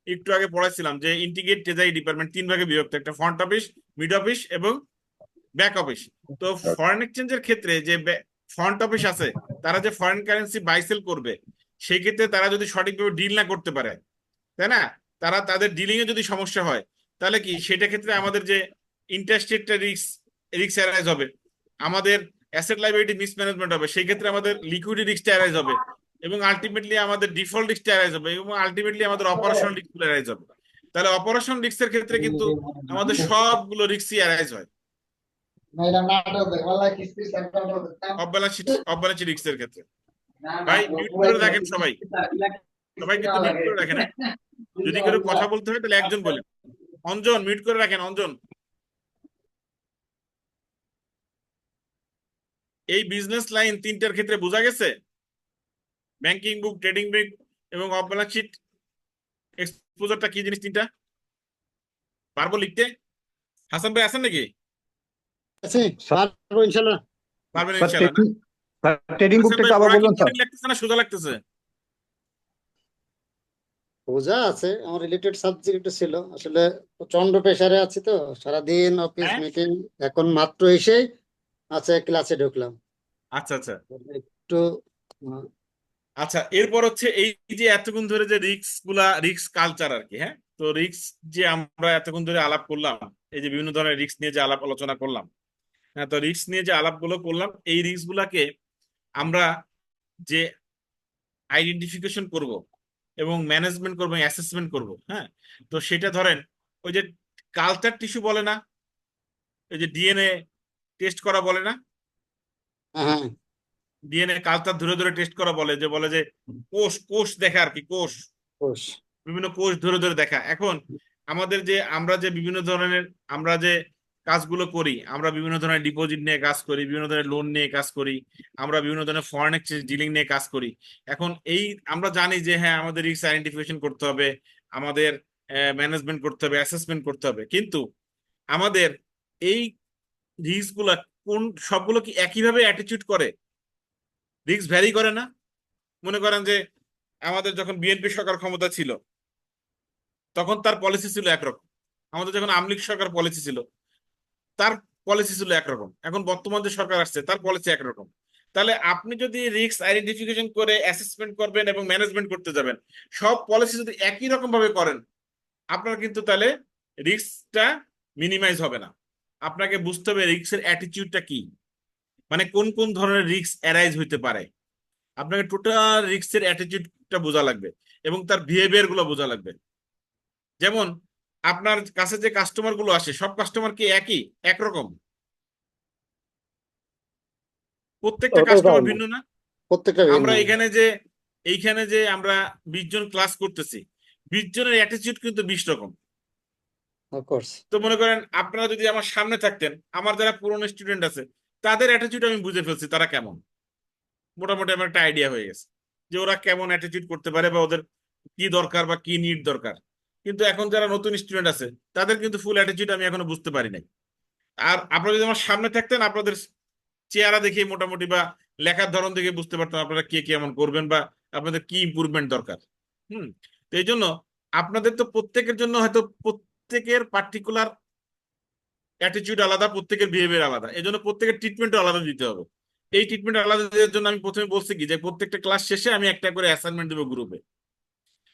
একটু আগে পড়াইছিলাম যে ইন্টিগ্রেট ট্রেজারি ডিপার্টমেন্ট 3 ভাগে বিভক্ত, একটা ফ্রন্ট অফিস, মিড অফিস এবং ব্যাক অফিস। তো ফরেন এক্সচেঞ্জের ক্ষেত্রে যে ফ্রন্ট অফিস আছে, তারা যে ফরেন কারেন্সি বাই সেল করবে, সেই ক্ষেত্রে তারা যদি সঠিকভাবে ডিল না করতে পারে, তাই না, তাদের ডিলিং এ যদি সমস্যা হয়, তাহলে কি সেটা ক্ষেত্রে আমাদের যে ইন্টারেস্ট রেটটা রিস্ক রিস্ক অ্যারাইজ হবে, আমাদের অ্যাসেট লাইবিলিটি মিসম্যানেজমেন্ট হবে, সেই ক্ষেত্রে আমাদের লিকুইডিটি রিস্কটা অ্যারাইজ হবে, এবং আলটিমেটলি আমাদের ডিফল্ট রিস্কটা অ্যারাইজ হবে, এবং আলটিমেটলি আমাদের অপারেশনাল রিস্ক অ্যারাইজ হবে। তাহলে অপারেশন রিস্কের ক্ষেত্রে কিন্তু আমাদের সবগুলো রিস্কই অ্যারাইজ হয় অফ ব্যালেন্স শিট রিস্কের ক্ষেত্রে। ভাই মিউট করে রাখেন সবাই, সবাই কিন্তু মিউট করে রাখেন, হ্যাঁ? যদি কেউ কথা বলতে হয় তাহলে একজন বলেন। অঞ্জন মিউট করে রাখেন, অঞ্জন। এই বিজনেস লাইন তিনটার ক্ষেত্রে বোঝা গেছে, ব্যাংকিং বুক, ট্রেডিং বুক এবং অফ ব্যালেন্স শিট এক্সপোজারটা কি জিনিস তিনটা পারবো লিখতে? হাসান ভাই আছেন নাকি? আছে, পারবো ইনশাল্লাহ। পারবেন স্যার ইনশাআল্লাহ না? ট্রেডিং হাসান বুকটা ভাই একটু আবার পড়া কি বলুন স্যার। কঠিন লাগতেছে না সোজা লাগতেছে? বোঝা আছে, আমার রিলেটেড সাবজেক্ট ছিল, আসলে প্রচন্ড প্রেসারে আছি তো, সারাদিন অফিস হ্যাঁ, মিটিং, এখন মাত্র এসে আছে ক্লাসে ঢুকলাম, আচ্ছা আচ্ছা একটু আহ, আচ্ছা। এরপর হচ্ছে এই যে এতক্ষণ ধরে যে রিস্ক কালচার আর কি, হ্যাঁ? তো রিস্ক যে আমরা এতক্ষণ ধরে আলাপ করলাম, এই যে বিভিন্ন ধরনের রিস্ক নিয়ে যে আলাপ আলোচনা করলাম, হ্যাঁ, তো রিস্ক নিয়ে যে আলাপগুলো করলাম, এই রিস্ক গুলাকে আমরা যে আইডেন্টিফিকেশন করব এবং ম্যানেজমেন্ট করবো, অ্যাসেসমেন্ট করব, হ্যাঁ? তো সেটা ধরেন ওই যে কালচার টিস্যু বলে না, ওই যে ডিএনএ টেস্ট করা বলে না, হ্যাঁ ডিএনএ কালচার ধরে ধরে টেস্ট করা বলে যে কোষ কোষ দেখা আর কি, কোষ, কোষ। বিভিন্ন কোষ ধরে ধরে দেখা। এখন আমাদের যে আমরা যে বিভিন্ন ধরনের আমরা যে কাজগুলো করি, আমরা বিভিন্ন ধরনের ডিপোজিট নিয়ে কাজ করি, বিভিন্ন ধরনের লোন নিয়ে কাজ করি, আমরা বিভিন্ন ধরনের ফরেন এক্সচেঞ্জ ডিলিং নিয়ে কাজ করি। এখন এই আমরা জানি যে হ্যাঁ আমাদের রিস্ক আইডেন্টিফিকেশন করতে হবে, আমাদের ম্যানেজমেন্ট করতে হবে, অ্যাসেসমেন্ট করতে হবে, কিন্তু আমাদের এই রিস্ক গুলা কোন সবগুলো কি একইভাবে অ্যাটিটিউড করে? রিস্ক ভ্যারি করে না? মনে করেন যে আমাদের যখন বিএনপি সরকার ক্ষমতা ছিল তখন তার পলিসি ছিল একরকম, আমাদের যখন আওয়ামী লীগ সরকার পলিসি ছিল তার পলিসি ছিল একরকম, এখন বর্তমান যে সরকার আসছে তার পলিসি একরকম। তাহলে আপনি যদি রিস্ক আইডেন্টিফিকেশন করে অ্যাসেসমেন্ট করবেন এবং ম্যানেজমেন্ট করতে যাবেন, সব পলিসি যদি একই রকম ভাবে করেন, আপনার কিন্তু তাহলে রিস্কটা মিনিমাইজ হবে না। আপনাকে বুঝতে হবে রিস্কের অ্যাটিটিউডটা কি, মানে কোন কোন ধরনের রিস্ক অ্যারাইজ হইতে পারে। আপনাকে টোটাল রিস্কের অ্যাটিটিউডটা বোঝা লাগবে এবং তার বিহেভিয়ার গুলো বোঝা লাগবে। যেমন আপনার কাছে যে কাস্টমার গুলো আসে, সব কাস্টমার কি একরকম? প্রত্যেকটা ওটাই কাস্টমার পারবো না, ভিন্ন না? প্রত্যেকটা ভিন্ন। আমরা এইখানে যে আমরা 20 জন ক্লাস করতেছি, 20 জনের অ্যাটিটিউড কিন্তু 20 রকম। অফকোর্স। তো মনে করেন আপনারা যদি আমার সামনে থাকতেন, আমার যারা পুরনো স্টুডেন্ট আছে তাদের অ্যাটিটিউড আমি বুঝে ফেলছি তারা কেমন, মোটামুটি আমার একটা আইডিয়া হয়ে গেছে যে ওরা কেমন অ্যাটিটিউড করতে পারে বা ওদের কি দরকার বা কি নিড দরকার। কিন্তু এখন যারা নতুন স্টুডেন্ট আছে তাদের কিন্তু ফুল অ্যাটিটিউড আমি এখনো বুঝতে পারি নাই। আর আপনারা যদি আমার সামনে থাকতেন, আপনাদের চেহারা দেখে মোটামুটি বা লেখার ধরন দেখে বুঝতে পারতাম আপনারা কে কেমন করবেন বা আপনাদের কি ইমপ্রুভমেন্ট দরকার। তো এই জন্য আপনাদের তো প্রত্যেকের জন্য হয়তো প্রত্যেকের পার্টিকুলার অ্যাটিটিউড আলাদা, প্রত্যেকের বিহেভিয়ার আলাদা, এই জন্য প্রত্যেকের ট্রিটমেন্ট আলাদা দিতে হবে। এই ট্রিটমেন্ট আলাদা দেওয়ার জন্য আমি প্রথমে বলছি কি যে প্রত্যেকটা ক্লাস শেষে আমি একটা করে অ্যাসাইনমেন্ট দেবো গ্রুপে।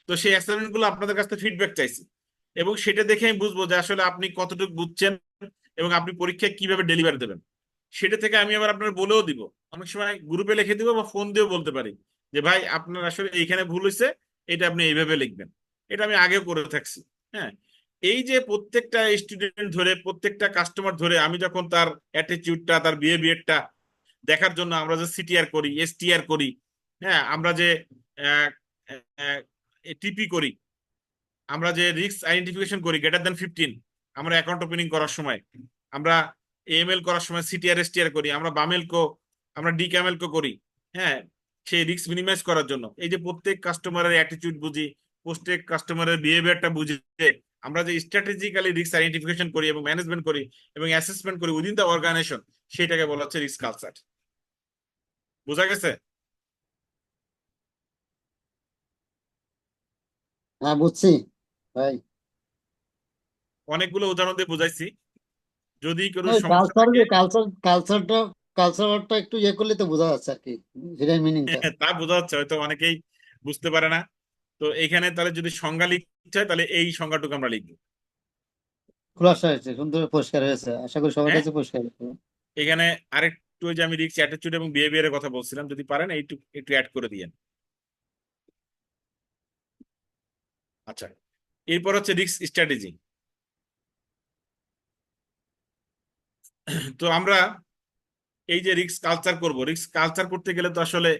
তো সেই অ্যাসাইনমেন্ট গুলো আপনাদের কাছ থেকে ফিডব্যাক চাইছি, এবং সেটা দেখে আমি বুঝবো যে আসলে আপনি কতটুকু বুঝছেন এবং আপনি পরীক্ষায় কিভাবে ডেলিভার দেবেন। সেটা থেকে আমি আবার আপনার বলেও দিব, অনেক সময় গ্রুপে লিখে দিব বা ফোন দিয়েও বলতে পারি যে ভাই আপনার আসলে এইখানে ভুল হয়েছে, এটা আপনি এইভাবে লিখবেন। এটা আমি আগেও করে থাকছি, হ্যাঁ। এই যে প্রত্যেকটা স্টুডেন্ট ধরে, প্রত্যেকটা কাস্টমার ধরে আমি যখন তার অ্যাটিটিউডটা, তার বিহেভিয়ারটা দেখার জন্য আমরা যে সিটিআর করি, এসটিআর করি, হ্যাঁ, আমরা যে টিপি করি, আমরা যে রিস্ক আইডেন্টিফিকেশন করি >15, আমরা অ্যাকাউন্ট ওপেনিং করার সময়, আমরা এএমএল করার সময় সিটিআর এসটিআর করি, আমরা বামেলকো, আমরা ডিক্যামেলকো করি, হ্যাঁ, সেই রিস্ক মিনিমাইজ করার জন্য। এই যে প্রত্যেক কাস্টমারের অ্যাটিটিউড বুঝি, প্রত্যেক কাস্টমারের বিহেভিয়ারটা বুঝে আমরা যে স্ট্র্যাটেজিক্যালি রিস্ক আইডেন্টিফিকেশন করি এবং ম্যানেজমেন্ট করি এবং অ্যাসেসমেন্ট করি উইদিন দ্য অর্গানাইজেশন, সেটাকে বলা হচ্ছে রিস্ক কালচার। বোঝা গেছে? হ্যাঁ বুঝছি ভাই। অনেকগুলো উদাহরণ দিয়ে বুঝাইছি, যদি কোনো সমস্যা কালচার থাকে কালচারটা একটু ইয়ে করলে তো বোঝা যাচ্ছে আর কি, হিডেন মিনিংটা। তা বোঝা যাচ্ছে, হয়তো অনেকেই বুঝতে পারে না। তো এইখানে তাহলে যদি সংজ্ঞা লিখতে হয় তাহলে এই সংজ্ঞাটুকু আমরা লিখবো। খোলাসা হয়েছে, সুন্দর পরিষ্কার হয়েছে, আশা করি সবার হ্যাঁ কাছে পরিষ্কার হয়েছে। এখানে আরেকটু ওই যে আমি রিস্ক অ্যাটিটিউড এবং বিহেভিয়ারের কথা বলছিলাম, যদি পারেন একটু একটু অ্যাড করে দিয়েন। আচ্ছা, এরপর হচ্ছে রিস্ক স্ট্র্যাটেজি। তো আমরা এই যে রিস্ক কালচার করব, রিস্ক কালচার করতে গেলে তো আসলে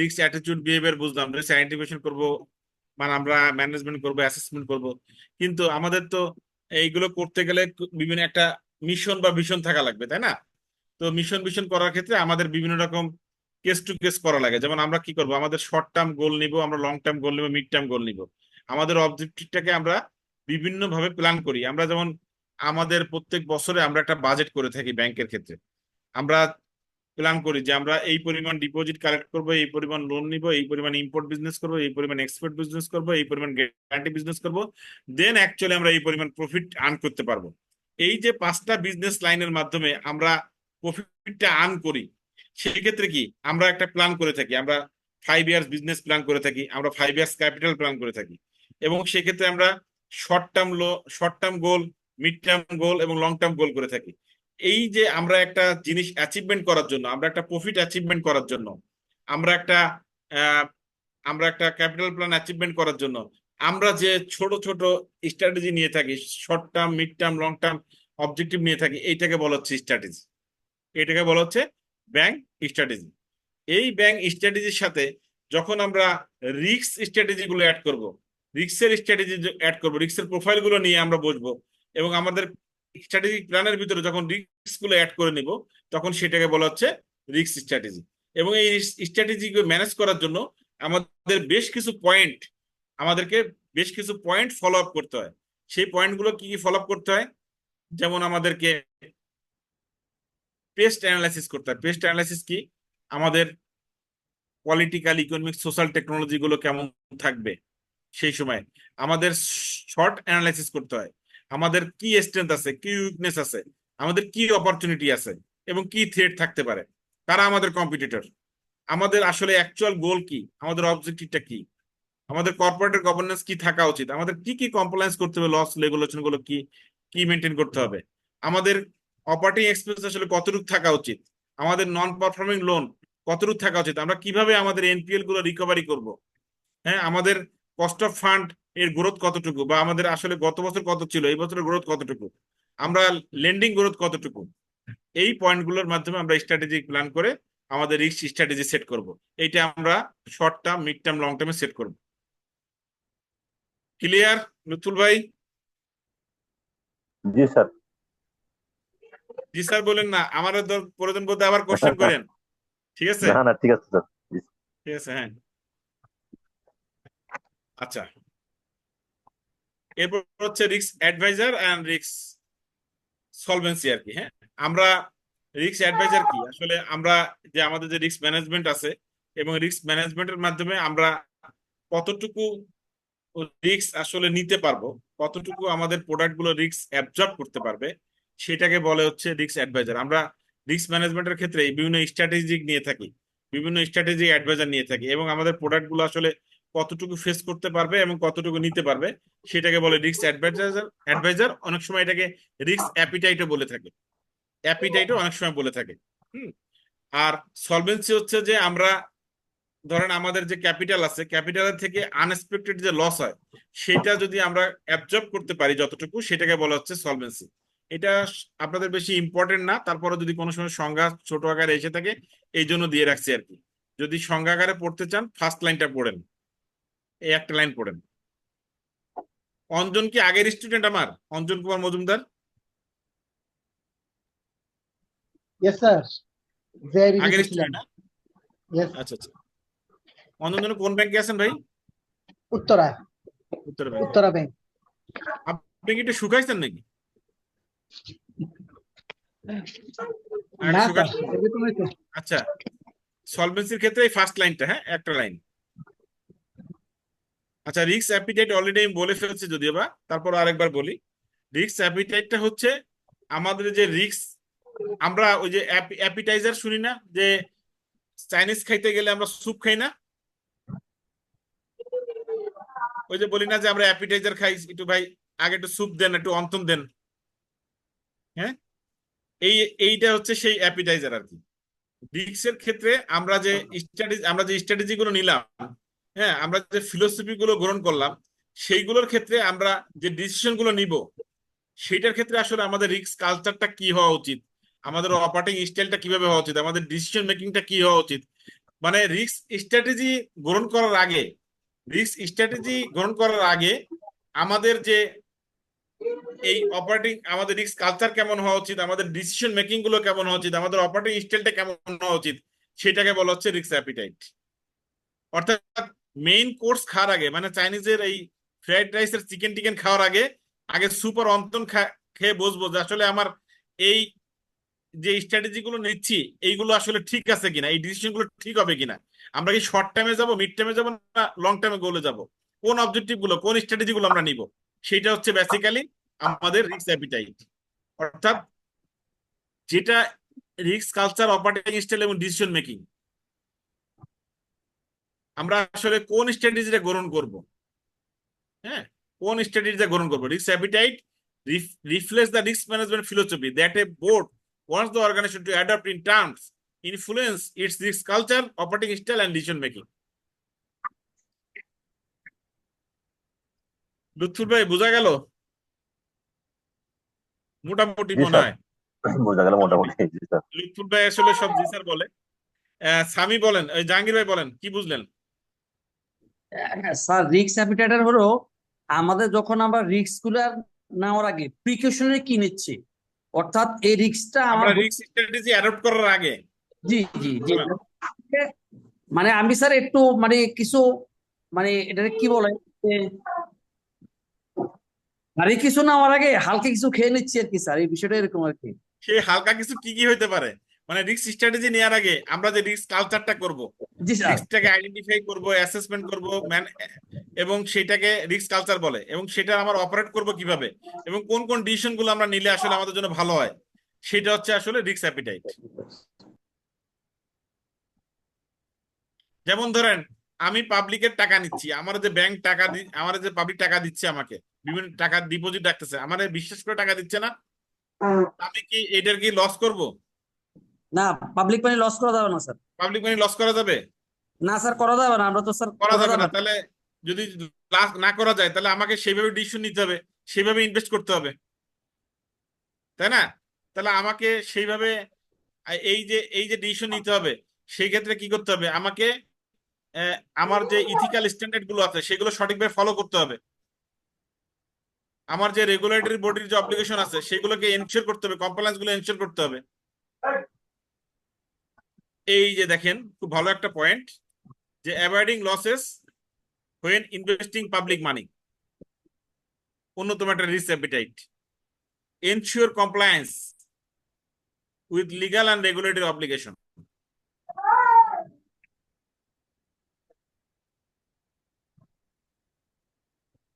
রিস্ক অ্যাটিটিউড বিহেভিয়ার বুঝলাম, রিস্ক আইডেন্টিফিকেশন করব, মানে আমরা ম্যানেজমেন্ট করব, অ্যাসেসমেন্ট করব, কিন্তু আমাদের তো এইগুলো করতে গেলে বিভিন্ন একটা মিশন বা ভিশন থাকা লাগবে, তাই না? তো মিশন ভিশন করার ক্ষেত্রে আমাদের বিভিন্ন রকম কেস টু কেস করা লাগে। যেমন আমরা কি করব, আমাদের শর্ট টার্ম গোল নিব, আমরা লং টার্ম গোল নিব, মিড টার্ম গোল নিব। আমাদের অবজেক্টিভটাকে আমরা বিভিন্ন ভাবে প্ল্যান করি। আমরা যেমন আমাদের প্রত্যেক বছরে আমরা একটা বাজেট করে থাকি ব্যাংকের ক্ষেত্রে। আমরা প্ল্যান করি যে আমরা এই পরিমাণ ডিপোজিট কালেক্ট করব, এই পরিমাণ লোন নিব, এই পরিমাণ ইম্পোর্ট বিজনেস করব, এই পরিমাণ এক্সপোর্ট বিজনেস করব, এই পরিমাণ গ্যারান্টি বিজনেস করব, দেন অ্যাকচুয়ালি আমরা এই পরিমাণ প্রফিট আর্ন করতে পারবো। এই যে 5টা বিজনেস লাইনের মাধ্যমে আমরা প্রফিটটা আর্ন করি, সেই ক্ষেত্রে কি আমরা একটা প্ল্যান করে থাকি। আমরা 5 ইয়ার্স বিজনেস প্ল্যান করে থাকি, আমরা 5 ইয়ার্স ক্যাপিটাল প্ল্যান করে থাকি, এবং সেক্ষেত্রে আমরা short term goal, mid term goal এবং লং টার্ম গোল করে থাকি। এই যে আমরা একটা জিনিস অ্যাচিভমেন্ট করার জন্য, আমরা একটা প্রফিট অ্যাচিভমেন্ট করার জন্য, আমরা একটা আহ, আমরা একটা ক্যাপিটাল প্ল্যান অ্যাচিভমেন্ট করার জন্য আমরা যে ছোট ছোট স্ট্র্যাটেজি নিয়ে থাকি, short term, mid term, long term objective নিয়ে থাকি, এইটাকে বলা হচ্ছে স্ট্র্যাটেজি। এটাকে বলা হচ্ছে ব্যাংক স্ট্র্যাটেজি। এই ব্যাংক স্ট্র্যাটেজির সাথে যখন আমরা রিস্ক স্ট্র্যাটেজি গুলো অ্যাড করবো, রিস্কের স্ট্র্যাটেজি অ্যাড করবো, রিস্কের প্রোফাইল গুলো নিয়ে আমরা বসবো, এবং আমাদের স্ট্র্যাটেজিক প্ল্যানের ভিতরে যখন রিস্ক গুলো অ্যাড করে নিব, তখন সেটাকে বলা হচ্ছে রিস্ক স্ট্র্যাটেজি। এবং এই স্ট্র্যাটেজি ম্যানেজ করার জন্য আমাদের বেশ কিছু পয়েন্ট ফলো আপ করতে হয়। সেই পয়েন্টগুলো কি কি ফলো আপ করতে হয়? যেমন আমাদেরকে পেস্ট অ্যানালাইসিস করতে হয়। পেস্ট অ্যানালাইসিস কি? আমাদের পলিটিক্যাল, ইকোনমিক, সোশ্যাল টেকনোলজি গুলো কেমন থাকবে সেই সময়। আমাদের শর্ট অ্যানালাইসিস করতে হয়, আমাদের কি স্ট্রেংথ আছে, কি উইকনেস আছে, আমাদের কি অপরচুনিটি আছে, এবং কি থ্রেট থাকতে পারে, কারা আমাদের কম্পিটিটর, আমাদের আসলে অ্যাকচুয়াল গোল কি, আমাদের অবজেক্টিভটা কি, আমাদের কর্পোরেটের গভর্নেন্স কি থাকা উচিত, আমাদের কি কি কমপ্লায়েন্স করতে হবে, লস রেগুলেশন গুলো কি কি মেনটেন করতে হবে, আমাদের অপারেটিং এক্সপেন্স আসলে কতটুকু থাকা উচিত, আমাদের নন পারফর্মিং লোন কতটুকু থাকা উচিত, আমরা কিভাবে আমাদের এনপিএল গুলো রিকভারি করব, হ্যাঁ, আমাদের কস্ট অফ ফান্ড এর গ্রোথ কতটুকু, বা আমাদের আসলে গত বছর কত ছিল, এই বছরের গ্রোথ কতটুকু, আমরা লেন্ডিং গ্রোথ কতটুকু। এই পয়েন্টগুলোর মাধ্যমে আমরা স্ট্র্যাটেজি প্ল্যান করে আমাদের রিস্ক স্ট্র্যাটেজি সেট করব। এইটা আমরা short term, mid term, long টার্মে সেট করব। ক্লিয়ার লুৎফুল ভাই? জি স্যার। জি স্যার বলেন না, আমারও প্রয়োজন বলতে আবার কোশ্চেন করেন। ঠিক আছে, না না, ঠিক আছে স্যার। ঠিক আছে, হ্যাঁ। আচ্ছা, এরপর হচ্ছে risk adviser and risk solvency আর কি। হ্যাঁ, আমরা রিস্ক অ্যাডভাইজার কি, আসলে আমরা যে আমাদের যে রিস্ক ম্যানেজমেন্ট আছে, এবং রিস্ক ম্যানেজমেন্টের মাধ্যমে আমরা কতটুকু রিস্ক আসলে নিতে পারবো, কতটুকু আমাদের প্রোডাক্ট গুলো রিস্ক অ্যাবজর্ব করতে পারবে, সেটাকে বলে হচ্ছে রিস্ক অ্যাডভাইজার। আমরা রিস্ক ম্যানেজমেন্টের ক্ষেত্রে বিভিন্ন স্ট্র্যাটেজি নিয়ে থাকি, বিভিন্ন স্ট্র্যাটেজি অ্যাডভাইজার নিয়ে থাকি, এবং আমাদের প্রোডাক্ট গুলো আসলে কতটুকু ফেস করতে পারবে এবং কতটুকু নিতে পারবে, সেটাকে বলে রিস্ক অ্যাডভাইজার। অনেক সময় এটাকে রিস্ক অ্যাপিটাইটও বলে থাকে, অ্যাপিটাইটও অনেক সময় বলে থাকে। হুম। আর সলভেন্সি হচ্ছে যে আমরা ধরেন আমাদের যে ক্যাপিটাল আছে, ক্যাপিটালের থেকে আনএক্সপেক্টেড যে লস হয়, সেটা যদি আমরা অ্যাবজর্ব করতে পারি যতটুকু, সেটাকে বলা হচ্ছে সলভেন্সি। এটা আপনাদের বেশি ইম্পর্টেন্ট না, তারপরে যদি কোনো সময় সংজ্ঞা ছোট আকারে এসে থাকে, এই জন্য দিয়ে রাখছি আর কি। যদি সংজ্ঞা আকারে পড়তে চান, ফার্স্ট লাইনটা পড়েন, এই একটা লাইন পড়েন। অঞ্জন কি আগের স্টুডেন্ট আমার? Anjan Kumar Majumdar Yes, sir. Very আগের recently. স্টুডেন্ট? Yes. আচ্ছা আচ্ছা। অঞ্জন জন কোন ব্যাংকে আছেন ভাই? Uttara. উত্তর ব্যাংক। Uttara Bank. আপনি কি একটু শুকাইছেন নাকি? না একটু স্যার, শুকাইছেন? এরকম হয়েছে। আচ্ছা, সলভেন্সির ক্ষেত্রে এই ফার্স্ট লাইনটা, হ্যাঁ, একটা লাইন। আচ্ছা, রিস্ক অ্যাপিটাইট অলরেডি আমি বলে ফেলছি যদিও বা, তারপর আরেকবার বলি। রিস্ক অ্যাপিটাইটটা হচ্ছে আমাদের যে রিস্ক, আমরা ওই যে অ্যাপিটাইজার শুনি না, যে চাইনিজ খাইতে গেলে আমরা স্যুপ খাই না, ওই যে বলি না যে আমরা অ্যাপিটাইজার খাই, একটু ভাই আগে একটু স্যুপ দেন, একটু অন্তন দেন, হ্যাঁ, এই এইটা হচ্ছে সেই অ্যাপিটাইজার আর কি। রিস্কের ক্ষেত্রে আমরা যে স্ট্র্যাটেজি গুলো নিলাম, হ্যাঁ, আমরা যে ফিলোসফি গুলো গ্রহণ করলাম, সেইগুলোর ক্ষেত্রে আমরা যে ডিসিশন গুলো নিব, সেটার ক্ষেত্রে আসলে আমাদের রিস্ক কালচারটা কি হওয়া উচিত, আমাদের অপারেটিং স্টাইলটা কিভাবে হওয়া উচিত, আমাদের ডিসিশন মেকিংটা কি হওয়া উচিত। মানে রিস্ক স্ট্র্যাটেজি গ্রহণ করার আগে আমাদের যে আমাদের রিস্ক কালচার কেমন হওয়া উচিত, আমাদের ডিসিশন মেকিং গুলো কেমন হওয়া উচিত, আমাদের অপারেটিং স্টাইলটা কেমন হওয়া উচিত, সেটাকে বলা হচ্ছে রিস্ক অ্যাপিটাইট। অর্থাৎ মেইন কোর্স খাওয়ার আগে, মানে চাইনিজের এই ফ্রাইড রাইসের চিকেন টিকেন খাওয়ার আগে আগে সুপার অন্তন খেয়ে বসবো যে আসলে আমার এই যে স্ট্র্যাটেজি গুলো নিচ্ছি এইগুলো আসলে ঠিক আছে কিনা, এই ডিসিশন গুলো ঠিক হবে কিনা, আমরা কি শর্ট টাইমে যাব, মিড টাইমে যাব, না লং টাইমে গোলে যাব, কোন অবজেক্টিভ গুলো, কোন স্ট্র্যাটেজি গুলো আমরা নিব, সেটা হচ্ছে বেসিক্যালি আমাদের রিস্ক অ্যাপিটাইট। অর্থাৎ যেটা রিস্ক কালচার, অপারেটিং স্টাইল এবং ডিসিশন মেকিং, আমরা আসলে কোন স্ট্র্যাটেজিটা গ্রহণ করব, হ্যাঁ, কোন স্ট্র্যাটেজিটা গ্রহণ করব। Risk appetite reflects the risk management philosophy that a board wants the organization to adopt in terms influence its risk culture, operating style and decision making. Lutfur ভাই বোঝা গেল মোটামুটি জি মনে স্যার, হয়? বোঝা গেল মোটামুটি। জি স্যার। লুৎফুর ভাই আসলে সব জি স্যার বলে। সামি বলেন, জাহাঙ্গীর ভাই বলেন, কি বুঝলেন? স্যার রিস্ক অ্যাপিটাইটার হলো আমাদের যখন আমরা রিস্ক গুলো নেওয়ার আগে প্রিকশনারি কি নিচ্ছি, অর্থাৎ এই রিস্কটা আমার আমরা রিস্ক স্ট্র্যাটেজি অ্যাডপ্ট করার আগে। জি জি জি বলেন। মানে আমি স্যার একটু মানে কিছু মানে এটা কি বলে যে, ভারী কিছু নেওয়ার আগে হালকা কিছু খেয়ে নিচ্ছি আর কি স্যার, এই বিষয়টা এরকম আর কি। সেই হালকা কিছু কি কি হইতে পারে? মানে রিস্ক স্ট্র্যাটেজি নেওয়ার আগে আমরা যে রিস্ক কালচারটা করব, জি স্যার। রিস্কটাকে আইডেন্টিফাই করব, অ্যাসেসমেন্ট করব, এবং সেটাকে রিস্ক কালচার বলে, এবং সেটা আমরা অপারেট করব কিভাবে, এবং কোন কোন ডিসিশন গুলো আমরা নিলে আসলে আমাদের জন্য ভালো হয়, সেটা হচ্ছে আসলে রিস্ক অ্যাপিটাইট। যেমন ধরেন, আমি পাবলিকের টাকা নিচ্ছি, আমার যে ব্যাংক টাকা আমার যে পাবলিক টাকা দিচ্ছে, আমাকে বিভিন্ন টাকা ডিপোজিট রাখতেছে, আমার বিশ্বাস করে টাকা দিচ্ছে না, আমি কি এটার কি লস করব? না, পাবলিক মানি লস করা যাবে না স্যার। পাবলিক মানি লস করা যাবে? না স্যার, করা যাবে না, আমরা তো স্যার করা করা যাবে যাবে না। না। তাহলে যদি লাস না করা যায়, তাহলে আমাকে সেইভাবে ডিসিশন নিতে হবে, সেইভাবে ইনভেস্ট করতে হবে, তাই না? তাহলে আমাকে সেইভাবে এই যে ডিসিশন নিতে হবে, সেই ক্ষেত্রে কি করতে হবে, আমাকে আমার যে ইথিক্যাল স্ট্যান্ডার্ড গুলো আছে সেগুলো সঠিকভাবে ফলো করতে হবে, আমার যে রেগুলেটরি বডির যে অব্লিগেশন আছে সেগুলোকে এনশিওর করতে হবে, কমপ্লায়েন্স গুলো এনশিওর করতে হবে। এই যে দেখেন, খুব ভালো একটা পয়েন্ট, যে avoiding losses when investing public মানি, অন্যতম একটা risk appetite. Ensure compliance with legal and regulatory obligation.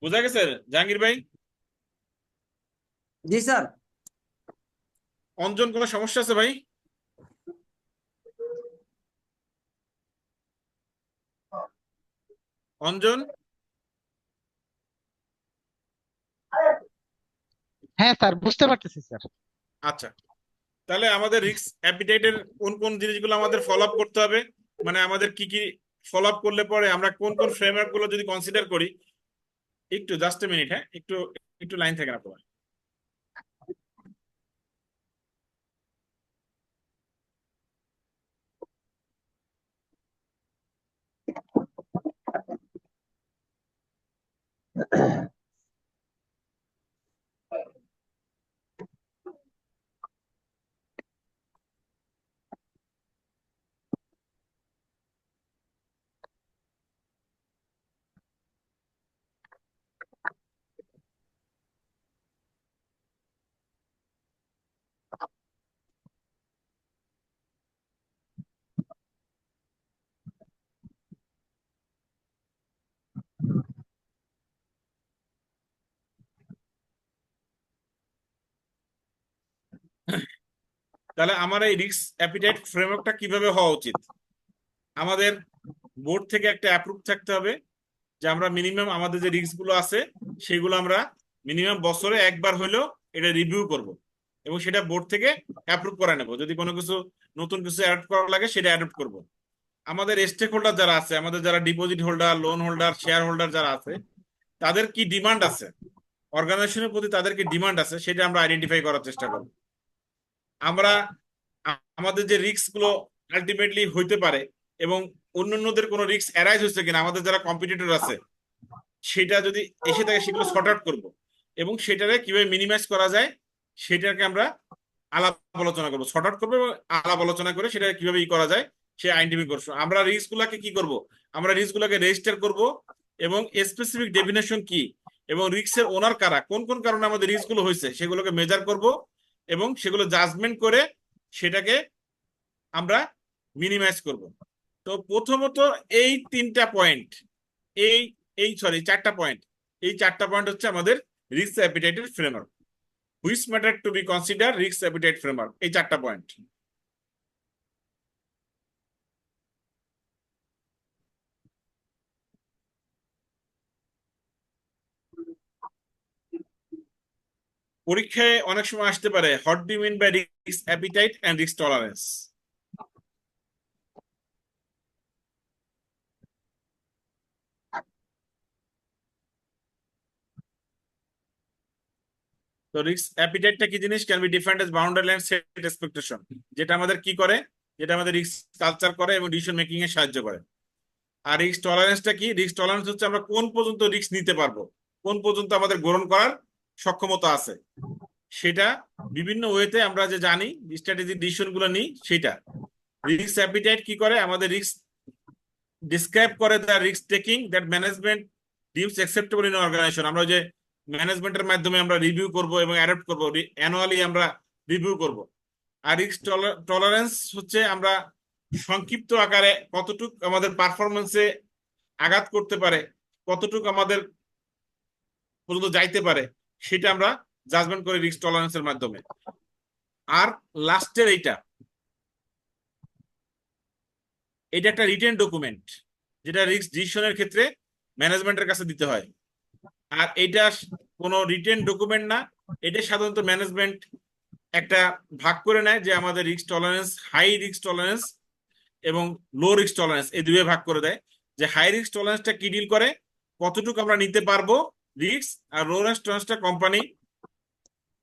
বুঝা গেছে জাহাঙ্গীর ভাই? জি স্যার। অঞ্জন, কোনো সমস্যা আছে ভাই? অঞ্জন? হ্যাঁ স্যার, বুঝতে পারতেছি স্যার। আচ্ছা, তাহলে আমাদের রিস্ক অ্যাপিটাইটের কোন কোন জিনিসগুলো আমাদের ফলো আপ করতে হবে, মানে আমাদের কি কি ফলো আপ করলে পরে আমরা কোন কোন ফ্রেমওয়ার্ক গুলো যদি কনসিডার করি। একটু জাস্ট এ মিনিট, হ্যাঁ, একটু একটু লাইন থেকে আপনার। তাহলে আমার এই রিস্ক অ্যাপিটাইট ফ্রেমওয়ার্কটা কিভাবে হওয়া উচিত? আমাদের বোর্ড থেকে একটা অ্যাপ্রুভ থাকতে হবে যে আমরা মিনিমাম আমাদের যে রিস্ক গুলো আছে সেগুলো আমরা মিনিমাম বছরে একবার হলেও এটা রিভিউ করব, এবং সেটা বোর্ড থেকে অ্যাপ্রুভ করে নেব। যদি কোনো কিছু নতুন কিছু অ্যাড করা লাগে সেটা অ্যাডপ্ট করব। আমাদের স্টেক হোল্ডার যারা আছে, আমাদের যারা deposit holder, loan holder, share holder যারা আছে, তাদের কি ডিমান্ড আছে, অর্গানাইজেশনের প্রতি তাদের কি ডিমান্ড আছে, সেটা আমরা আইডেন্টিফাই করার চেষ্টা করব। আমরা আমাদের যে রিস্ক গুলো আলটিমেটলি হইতে পারে এবং অন্যান্যদের কোনো রিস্ক অ্যারাইজ হচ্ছে কিনা, আমাদের যারা কম্পিটিটর আছে সেটা যদি এসে থাকে সেগুলো সর্ট আউট করবো এবং সেটাকে কিভাবে মিনিমাইজ করা যায় সেটাকে আমরা আলাপ আলোচনা করবো, সর্ট আউট করবো এবং আলাপ আলোচনা করে সেটা কিভাবে করা যায় সে আইডেন্টিফাই করবো। আমরা রিস্ক গুলাকে কি করব, আমরা রিস্ক গুলাকে রেজিস্টার করব এবং স্পেসিফিক ডেফিনেশন কি এবং রিস্কের ওনার কারা, কোন কোন কারণে আমাদের রিস্ক গুলো হয়েছে সেগুলোকে মেজার করব এবং সেগুলো জাজমেন্ট করে সেটাকে আমরা মিনিমাইজ করব। তো প্রথমত এই তিনটা পয়েন্ট, এই এই সরি চারটা পয়েন্ট, এই চারটা পয়েন্ট হচ্ছে আমাদের রিস্ক অ্যাপিটাইটের framework. Which matter to be consider risk appetite framework, এই চারটা পয়েন্ট। পরীক্ষায় অনেক সময় আসতে পারে, what do you mean by risk appetite and risk tolerance. তো রিস্ক অ্যাপিটাইটটা কি জিনিস? Can be defined as boundary line set expectation, যেটা আমাদের কি করে, যেটা আমাদের রিস্ক কালচার করে এবং ডিসিশন মেকিং এ সাহায্য করে। আর রিস্ক টলারেন্সটা কি? রিস্ক টলারেন্স হচ্ছে আমরা কোন পর্যন্ত রিস্ক নিতে পারবো, কোন পর্যন্ত আমাদের গ্রহণ করার সক্ষমতা আছে, সেটা বিভিন্ন ওয়েতে আমরা যে জানি স্ট্র্যাটেজি ডিসিশন গুলো নিই সেটা। রিস্ক অ্যাপিটাইট কি করে? আমাদের রিস্ক ডিসক্রাইব করে the risk taking that management deems acceptable in organisation. আমরা যে ম্যানেজমেন্টের মাধ্যমে আমরা রিভিউ করব এবং অ্যাডপ্ট করব, অ্যানুয়ালি আমরা রিভিউ করব। আর রিস্ক টলারেন্স হচ্ছে আমরা সংক্ষিপ্ত আকারে কতটুক আমাদের পারফরমেন্সে আঘাত করতে পারে, কতটুক আমাদের পর্যন্ত যাইতে পারে, সেটা আমরা জাজমেন্ট করি রিস্ক টলারেন্সের মাধ্যমে। আর লাস্টের এইটা, এটা একটা রিটেন ডকুমেন্ট যেটা রিস্ক ডিসিশনের ক্ষেত্রে ম্যানেজমেন্টের কাছে দিতে হয়। আর এটা কোনো রিটেন ডকুমেন্ট না, এটা সাধারণত ম্যানেজমেন্ট একটা ভাগ করে নেয় যে আমাদের risk tolerance, high risk tolerance এবং লো রিস্ক টলারেন্স, এই দুয়ে ভাগ করে দেয়। যে হাই রিস্ক টলারেন্সটা কি ডিল করে, কতটুকু আমরা নিতে পারবো রিস্ক, আর লো রিস্ক টলারেন্সটা কোম্পানি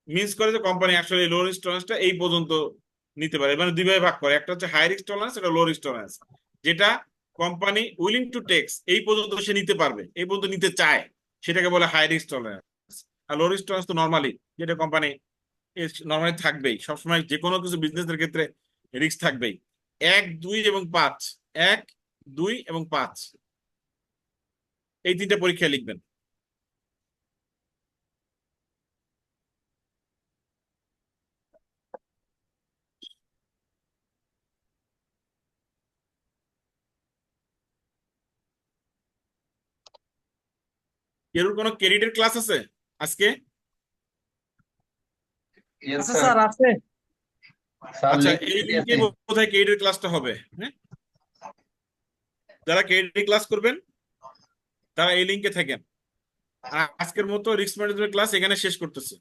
মিন্স করে যে কোম্পানি আসলে লো রিস্ক টলারেন্সটা এই পর্যন্ত নিতে পারে, মানে দুই ভাবে ভাগ করে। একটা হচ্ছে হাই রিস্ক টলারেন্স, এটা লো রিস্ক টলারেন্স, যেটা কোম্পানি উইলিং টু টেক্স, এই পর্যন্ত সে নিতে পারবে, এই পর্যন্ত নিতে চায়, সেটাকে বলে হাই রিস্ক টলারেন্স। আর লো রিস্ক টলারেন্স তো নর্মালি যেটা কোম্পানি নর্মালি থাকবেই, সবসময় যে কোনো কিছু বিজনেসের ক্ষেত্রে রিস্ক থাকবেই। 1, 2 এবং 5, 1, 2 এবং 5, এই তিনটা পরীক্ষা লিখবেন। এর কোনো ক্রেডিটের ক্লাস আছে আজকে? আচ্ছা স্যার, আছে। আচ্ছা, এই লিঙ্কে বোধহয় ক্রেডিটের ক্লাসটা হবে। হ্যাঁ, যারা ক্রেডিট ক্লাস করবেন তারা এই লিঙ্কে থাকেন। আর আজকের মতো রিস্ক ম্যানেজমেন্ট ক্লাস এখানে শেষ করতেছে।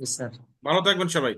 স্যার। ভালো থাকবেন সবাই।